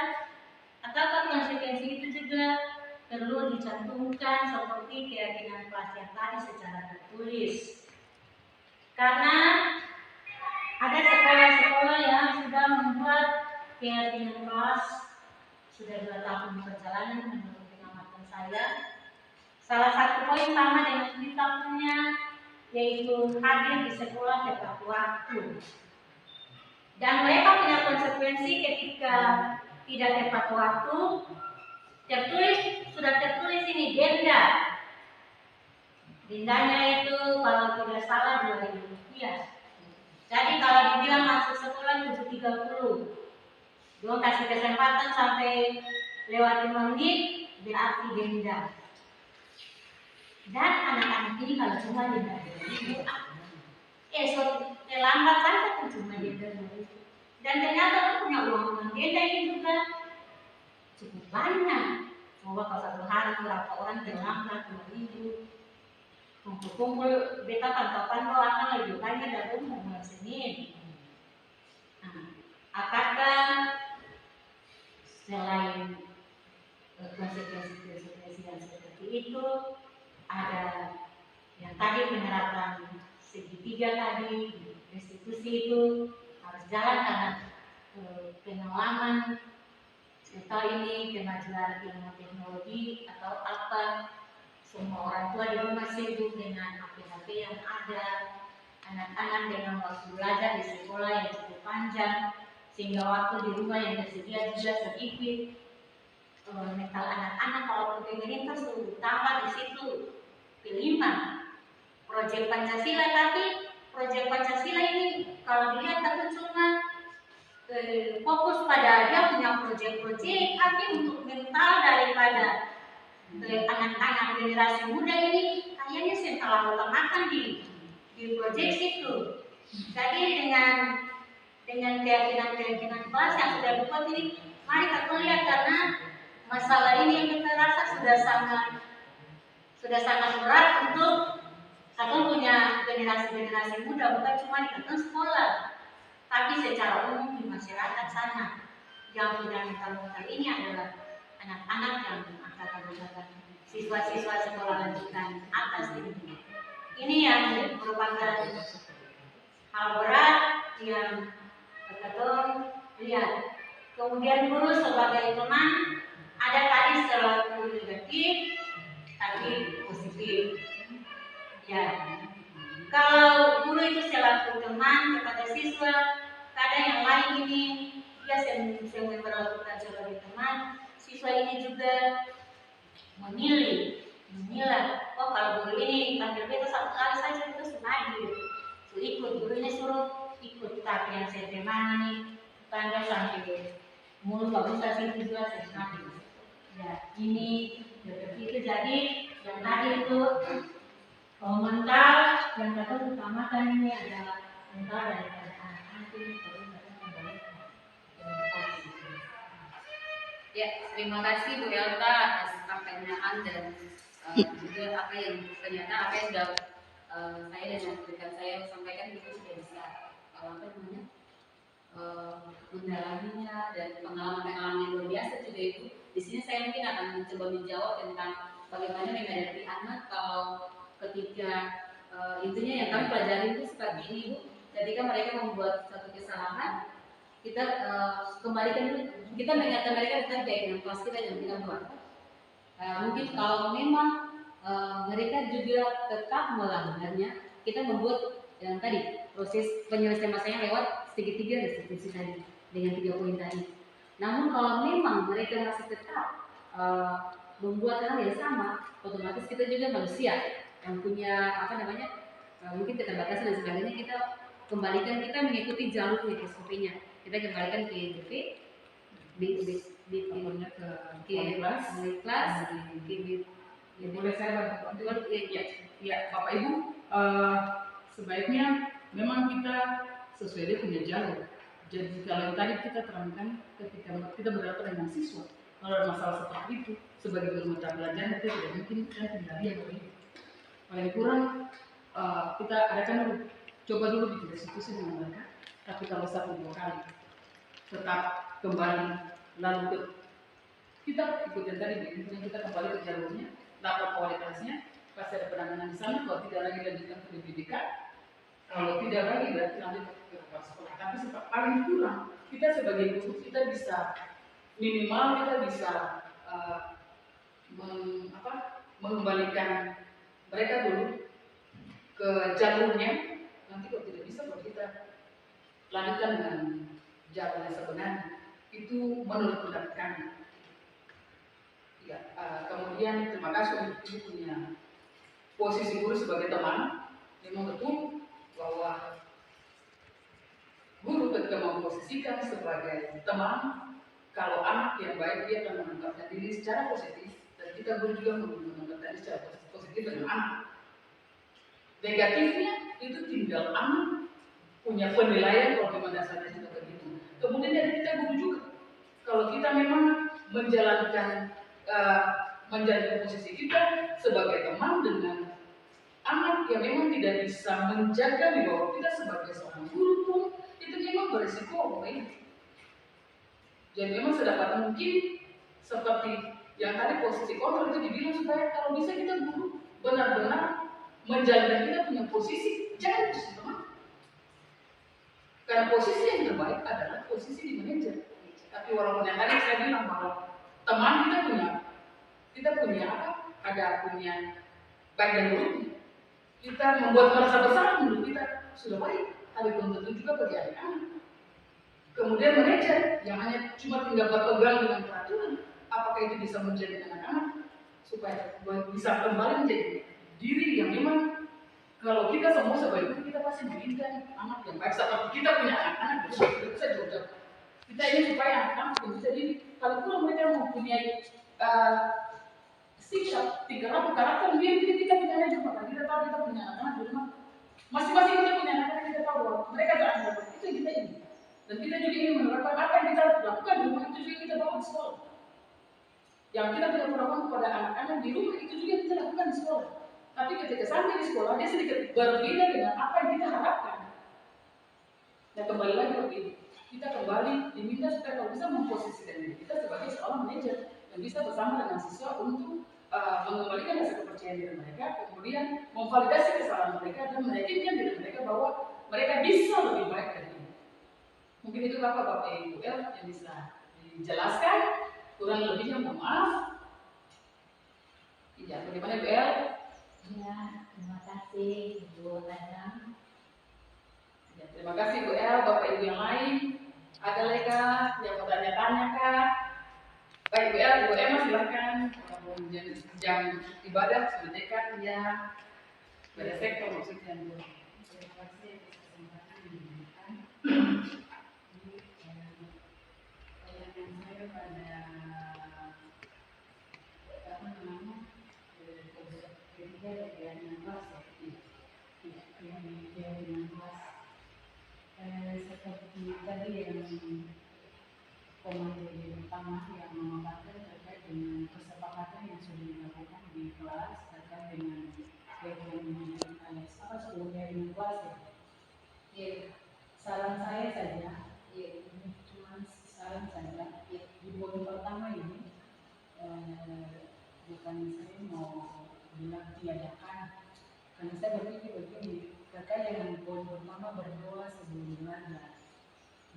ataukah konsekuensi itu juga perlu dicantumkan seperti keyakinan kelas yang tadi secara tertulis? Karena ada sekolah-sekolah yang sudah membuat keyakinan kelas sudah 2 tahun perjalanan menurut pengamatan saya. Salah satu poin sama dengan kita punya, yaitu hadir di sekolah tepat waktu. Dan mereka punya konsekuensi ketika tidak tepat waktu. Sudah tertulis ini denda. Dendanya itu kalau tidak salah Rp2.000. Jadi kalau dibilang masuk sekolah 7.30, dia kasih kesempatan sampai lewat 5 menit, berarti denda. Dan anak-anak ini kalau cuma denda lambat saja pun cuma denda. Dan ternyata punya uang denda ini juga cukup banyak. Coba kalau 1 hari berapa orang terlambat 2.000. Kumpul-kumpul beta pantau-pantau akan lebih banyak dari mulai Senin. Nah, apakah selain konsekuensi yang seperti itu, ada yang tadi penerapan segitiga tadi, restitusi itu harus jalan karena pengalaman setelah ini kemajuan ilmu teknologi atau apa, semua orang tua di rumah sibuk dengan HP-HP yang ada, anak-anak dengan waktu belajar di sekolah yang cukup panjang, sehingga waktu di rumah yang tersedia juga sedikit. Mental anak-anak kalau pemerintah sudah tambah di situ kelima proyek Pancasila, tapi proyek Pancasila ini kalau dilihat tapi cuma fokus pada dia punya proyek-proyek, tapi untuk mental daripada anak-anak generasi muda ini kayaknya saya utamakan di proyek situ. Jadi dengan keyakinan kelas yang sudah dibuat ini, mari kita lihat karena masalah ini yang kita rasa sudah sangat berat untuk satu punya generasi muda, bukan cuma di sekolah, tapi secara umum di masyarakat sana. Yang sudah mental ini adalah anak-anak yang angkatan siswa-siswa sekolah lanjutan atas ini. Ini yang merupakan hal berat yang terkadang lihat. Kemudian guru sebagai teman ada tadi selalu negatif, tapi positif. Ya, kalau guru itu selaku teman kepada siswa, kadang yang lain ini dia memperlakukan sebagai teman, siswa ini juga menilai, oh kalau guru ini panggil beta 1 kali saja itu sudah hadir, ikut gurunya suruh ikut, tapi yang saya temani panggil sampai mulut bagus kasih juga saya hadir. ya ini seperti itu. Jadi yang tadi itu mental yang kata utamakan ini adalah mental daripada anak-anak ini perlu mereka kembali. Ya, terima kasih Bu Elta atas pertanyaan dan juga apa yang ternyata apa yang sudah saya dan rekan saya sampaikan itu sudah bisa apa namanya mendalaminya dan pengalaman-pengalaman yang luar biasa juga itu. Di sini saya mungkin akan mencoba menjawab tentang bagaimana menghadapi anak kalau ketika intinya yang kami pelajari itu seperti ini Bu. Ketika mereka membuat satu kesalahan, kita kembalikan dulu, kita mengingatkan mereka tentang keyakinan kelas kita yang kita buat. Mungkin kalau memang mereka juga tetap melanggarnya, kita membuat yang tadi proses penyelesaian masalahnya lewat segitiga restitusi tadi dengan 3 poin tadi. Namun kalau memang mereka masih tetap membuat hal yang sama, otomatis kita juga manusia yang punya apa namanya mungkin keterbatasan dan sebagainya, kita kembalikan, kita mengikuti jalurnya SOP-nya, kita kembalikan ke DP ke kelas Boleh saya bantu? Ya, Bapak Ibu, sebaiknya memang kita sesuai dia punya jalur. Jadi kalau yang tadi kita terangkan ketika kita berhadapan dengan siswa, kalau ada masalah seperti itu, sebagai guru mata pelajaran kita tidak mungkin kita tinggal diam begitu. Paling kurang kita adakan dulu, coba dulu bikin restitusi dengan mereka. Tapi kalau 1-2 kali tetap kembali lalu ke kita ikutin tadi, intinya kita kembali ke jalurnya, lapor kualitasnya, pasti ada penanganan di sana. Kalau tidak lagi lanjutkan ke pendidikan, kalau tidak lagi berarti lanjut ke kepala sekolah. Tapi paling kurang kita sebagai guru kita bisa minimal kita bisa mengembalikan mereka dulu ke jalurnya. Nanti kalau tidak bisa, kalau kita lanjutkan dengan jalur yang sebenarnya, itu menurut pendapat kami. Ya, kemudian terima kasih untuk ibu punya posisi guru sebagai teman. Memang betul bahwa guru ketika memposisikan sebagai teman, kalau anak yang baik dia akan menempatkan diri secara positif, dan kita guru juga menempatkan diri secara positif dengan anak. Negatifnya itu tinggal anak punya penilaian kalau memang dasarnya sudah begitu. Kemudian dari kita guru juga, kalau kita memang menjalankan posisi kita sebagai teman dengan anak yang memang tidak bisa menjaga di bawah kita sebagai seorang guru pun, itu memang berisiko. Jadi memang sedapat mungkin seperti yang tadi posisi kontrol itu dibilang, supaya kalau bisa kita guru benar-benar menjalankan kita punya posisi, jangan posisi teman. Karena posisi yang terbaik adalah posisi di manajer. Tapi walaupun yang tadi saya bilang bahwa teman kita punya apa? Ada punya baik dan buruknya. Kita membuat merasa bersalah menurut kita sudah baik, tapi belum tentu juga bagi anak-anak. Kemudian manajer yang hanya cuma tinggal berpegang dengan peraturan, apakah itu bisa menjadi anak-anak supaya bisa kembali menjadi diri yang memang, kalau kita semua sebagai guru kita pasti menginginkan anak yang baik. Seperti kita punya anak-anak tidak bisa jauh-jauh. Kita ingin supaya anak-anak yang bisa diri, kalau kurang mereka mempunyai sikap, tingkah karakter, dia kita punya anak juga. Kita tahu kita punya anak-anak di rumah. Masing-masing kita punya anak-anak, kita tahu bahwa mereka beranak itu yang kita ingin. Dan kita juga ingin menerapkan apa yang kita lakukan di rumah, itu juga kita bawa di sekolah. Yang kita tidak lakukan kepada anak-anak di rumah, itu juga kita lakukan di sekolah. Tapi ketika sampai di sekolah, dia sedikit berbeda dengan apa yang kita harapkan. Dan kembali lagi begini, kita kembali diminta supaya kalau bisa memposisikan diri kita sebagai seorang manajer yang bisa bersama dengan siswa untuk mengembalikan rasa kepercayaan diri mereka, kemudian memvalidasi kesalahan mereka dan meyakinkan diri mereka bahwa mereka bisa lebih baik dari ini. Mungkin itu Bapak Ibu yang bisa dijelaskan, kurang lebihnya mohon maaf. Ya, bagaimana Bu El? Ya, terima kasih Ibu Lena. Ya, terima kasih Bu El. Bapak Ibu yang lain, ada lagi kah yang mau tanya-tanya kah? Baik Bu El, Ibu Emma silakan. Jam ibadah sudah dekat ya. Pada sektor maksudnya Bu. Terima kasih atas kesempatan yang diberikan. Pertanyaan saya pada pertama yang memaparkan terkait dengan kesepakatan yang sudah dilakukan di kelas terkait dengan apa sebelumnya dengan kelas ya. Iya. Saran saya saja, Iya. ini cuma saran saja. Di poin pertama ini, bukan saya mau bilang tiadakan, karena saya berpikir begini, terkait dengan poin pertama berdoa sebelum belajar.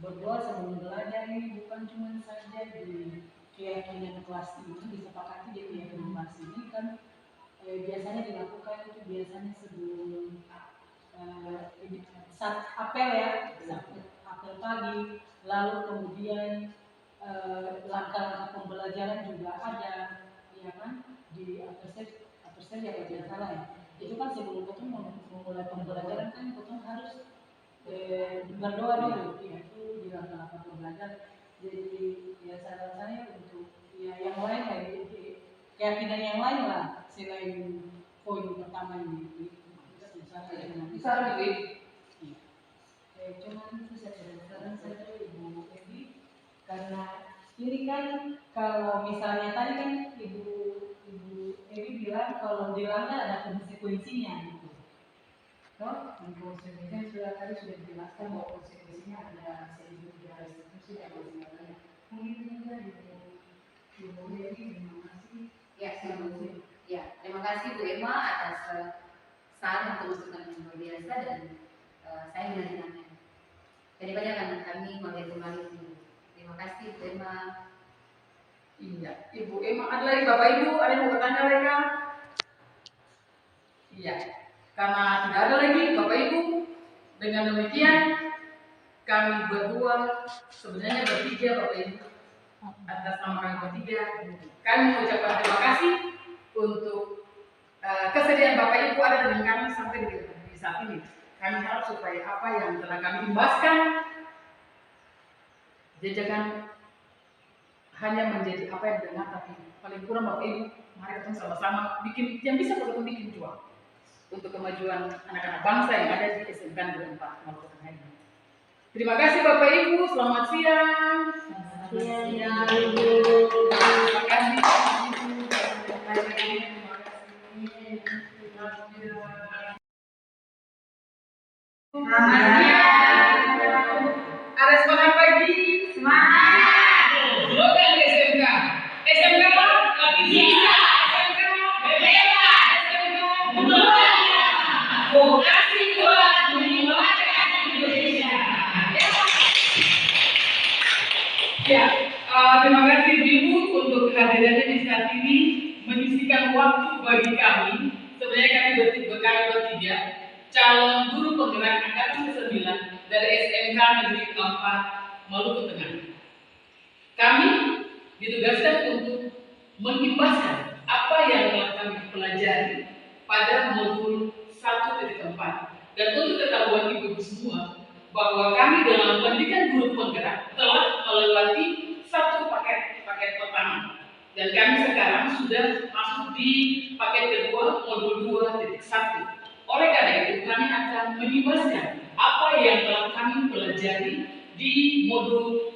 Berdoa sebelum belajar ini bukan cuma saja di keyakinan kelas ini, disepakati di keyakinan kelas ini kan biasanya dilakukan itu biasanya sebelum saat apel ya, saat apel pagi, lalu kemudian langkah-langkah pembelajaran juga ada, ya kan, di apel ya kalau tidak salah ya. Itu kan sebelum kita memulai pembelajaran kan kita harus berdoa dulu, ya itu di langkah-langkah pembelajaran. Jadi ya saran saya untuk ya yang lain kayak keyakinan yang lain lah selain poin pertama ini. Bisa lebih. Cuman itu saja saran saya Ibu Evi, karena ini kan kalau misalnya tadi kan Ibu Evi bilang kalau dilanggar ada konsekuensinya gitu. Toh, konsekuensinya tadi sudah dijelaskan bahwa konsekuensinya ada sejumlah restitusi dan lain-lain. Mungkin juga Ibu Evi terima kasih. Terima kasih Bu Emma atas saran atau masukan yang luar biasa dan saya menantikannya. Daripada akan kami melihat kembali. Terima kasih Bu Emma. Iya, Ibu Emma, ada lagi Bapak Ibu, ada yang mau bertanya mereka? Iya, karena tidak ada lagi Bapak Ibu, dengan demikian kami berdua sebenarnya bertiga Bapak Ibu, atas nama kami bertiga, kami mengucapkan terima kasih untuk kesediaan Bapak Ibu ada dengan kami sampai di saat ini. Kami harap supaya apa yang telah kami imbaskan jajakan hanya menjadi apa yang didengar, tapi paling kurang Bapak Ibu mari kita sama-sama bikin yang bisa kita bikin cuan untuk kemajuan anak-anak bangsa yang ada di SMK Negeri 4 Maluku Tengah ini. Terima kasih Bapak Ibu, selamat siang. Siang. Terima kasih. Ada semangat pagi? Semangat. Slogan SMK. SMK tapi bisa. SMK bebas. SMK mulia. Vokasi kuat menyelamatkan Indonesia. Ya, terima kasih Ibu untuk kehadirannya di saat ini menyisikan waktu bagi kami. Sebenarnya kami bertiga calon guru penggerak angkatan ke-9 dari SMK Negeri 4 Maluku Tengah. Kami ditugaskan untuk mengimbaskan apa yang telah kami pelajari pada modul 1.4 dan untuk ketahuan ibu semua bahwa kami dalam pendidikan guru penggerak telah melewati satu paket pertama dan kami sekarang sudah masuk di paket kedua modul 2.1. Oleh karena itu kami akan mengimbaskan apa yang telah kami pelajari di modul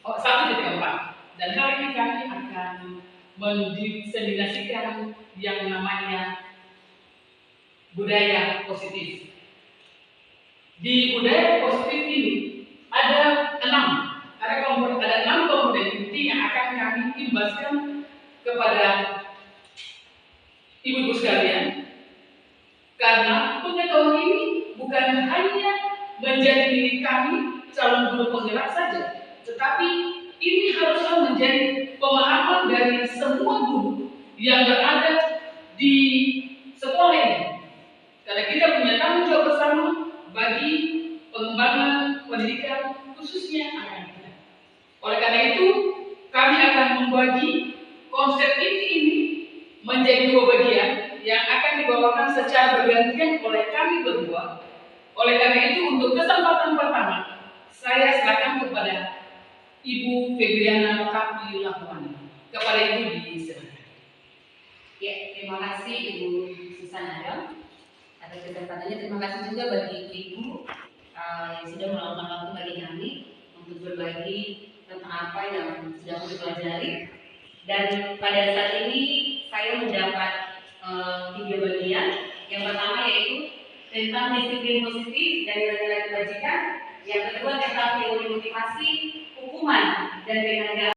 1.4 dan hari ini kami akan mendiseminasikan yang namanya budaya positif. Di budaya positif ini ada 6 komponen inti yang akan kami imbaskan kepada ibu-ibu sekalian. Karena pengetahuan ini bukan hanya menjadi milik kami calon guru penggerak saja, tetapi ini haruslah menjadi pemahaman dari semua guru yang berada di sekolah ini. Karena kita punya tanggung jawab bersama bagi pengembangan pendidikan khususnya anak kita. Oleh karena itu, kami akan membagi konsep inti ini menjadi 2 bagian yang akan dibawakan secara bergantian oleh kami berdua. Oleh karena itu, untuk kesempatan pertama, saya silakan kepada Ibu Febriana Kapi Lakuani. Kepada Ibu disilakan. Ya, terima kasih Ibu Susan Adam atas kesempatannya. Terima kasih juga bagi Ibu yang sudah meluangkan waktu bagi kami untuk berbagi tentang apa yang sudah aku pelajari. Dan pada saat ini saya mendapat 3 bagian. Yang pertama yaitu tentang disiplin positif dan nilai-nilai kebajikan. Yang kedua tentang teori motivasi, hukuman, dan penghargaan.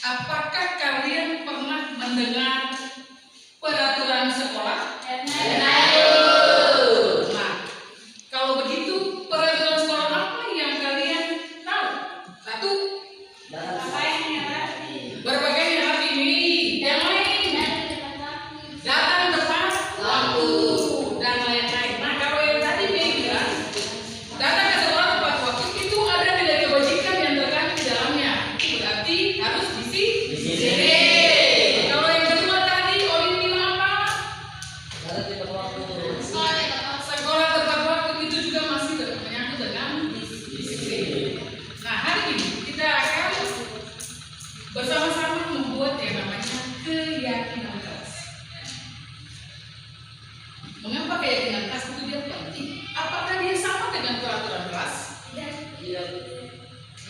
Apakah kalian pernah mendengar peraturan sekolah? Nah, kalau begitu peraturan sekolah apa yang kalian tahu? Satu, berbagai hati ini. Yang lain, datang tepat waktu dan lain-lain. Nah, kalau yang tadi dia bilang datang ke sekolah tepat waktu itu ada nilai kebajikan yang terkandung di dalamnya. Berarti harus disiplin. Kalau yang kedua tadi Olin bilang apa? Sekolah tepat waktu itu juga masih menyangkut dengan disiplin. Nah, hari ini kita akan bersama-sama membuat yang namanya keyakinan kelas. Mengapa keyakinan kelas itu dia penting? Apakah dia sama dengan peraturan kelas?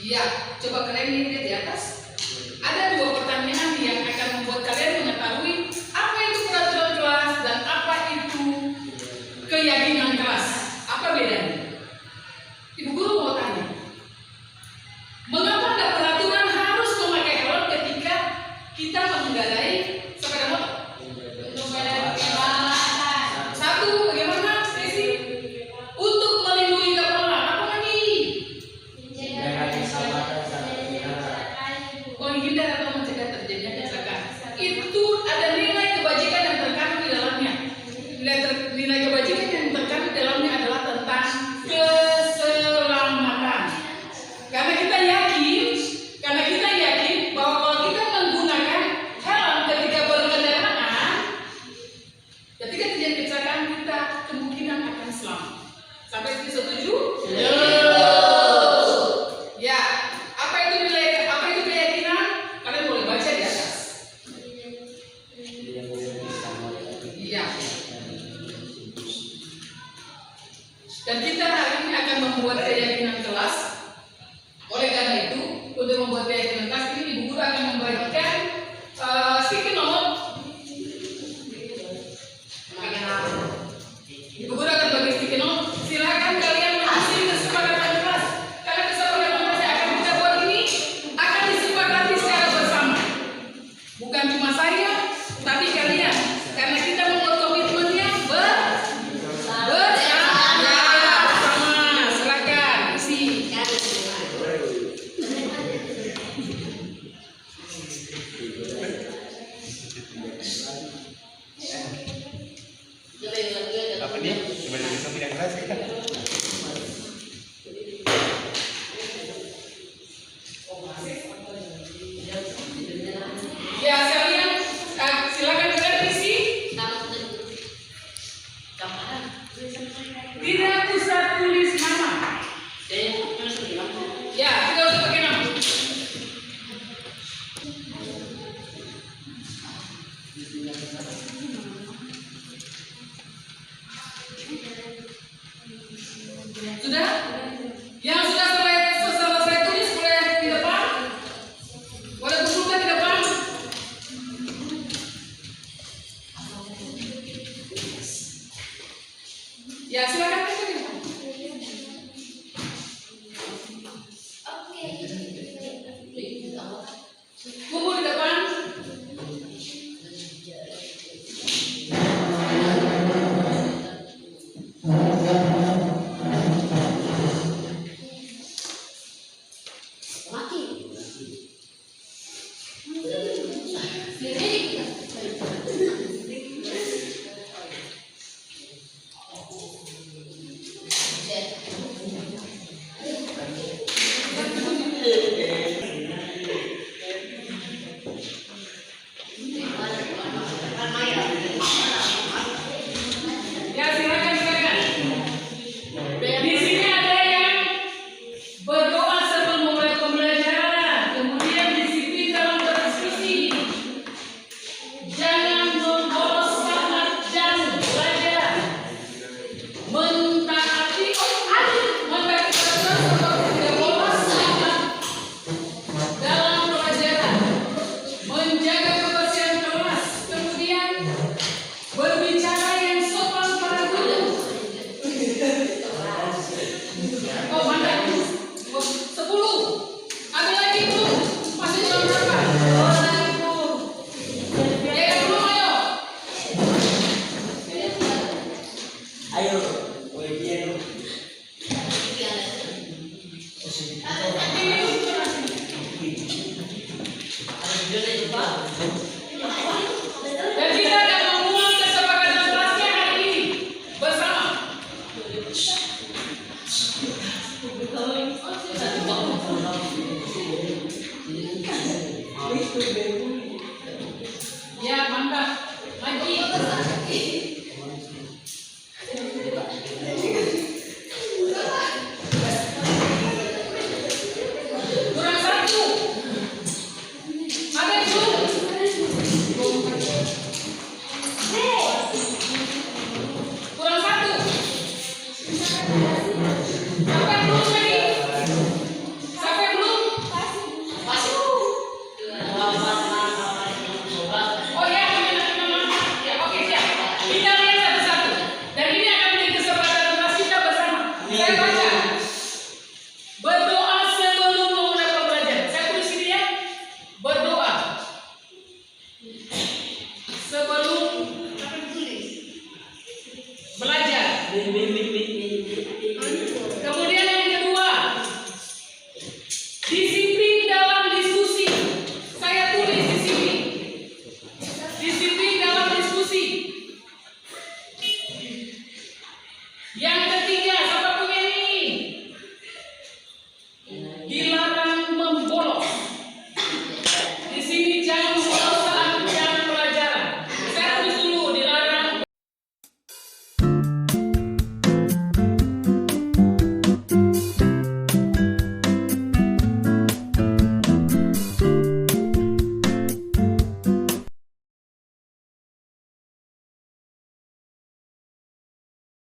Iya. Coba kalian lihat di atas. Ada 2 pertanyaan yang akan membuat kalian mengetahui apa itu peraturan kelas dan apa itu keyakinan kelas. Apa bedanya? Ibu guru mau tanya, mengapa ada peraturan harus memakai helm ketika kita mengendarai sepeda motor? Satu, bagaimana Stacy? Untuk melindungi kepala. Apa lagi? Menghindar atau mencegah terjadinya kecelakaan. Itu ada nilai kebajikan yang terkandung di dalamnya. Nilai kebajikan yang terkandung di dalamnya adalah tentang keselamatan. Karena kita yakin bahwa kalau kita menggunakan helm ketika berkendaraan, ketika terjadi kecelakaan kita kemungkinan akan selamat. Sampai sini setuju? Ya. Apa itu nilai? Apa itu keyakinan? Kalian boleh baca di atas. Iya. Dan kita hari ini akan membuat keyakinan kelas. Oleh karena itu, untuk membuat keyakinan kelas ini, Ibu Guru akan membagikan sticky note. Ibu Guru akan bagi sticky note. Silakan kalian mengisi kesepakatan kelas. Karena kesepakatan kelas yang akan kita buat ini akan disepakati secara bersama. Bukan cuma saya, tapi kalian. Karena kita membuat komitmennya bersama. Silakan isi. Apa nih? Coba bisa tidak keras kan? Ya, sekalian silakan kalian isi. Tidak usah tulis nama. Ya, tidak usah pakai nama. Sudah? Yang sudah selesai tulis boleh di depan. Boleh kumpulkan di depan. Ya, silakan tulis di depan. Kumpul di depan. Kurang satu. Ada belum? Kurang satu. Sampai belum lagi? Sampai belum? Oh ya, ya, oke siap. Kita lihat satu-satu. Dan ini akan menjadi kesempatan kita bersama. Saya baca. Berdoa sebelum memulai pembelajaran. Saya tulis ini ya. Berdoa sebelum belajar.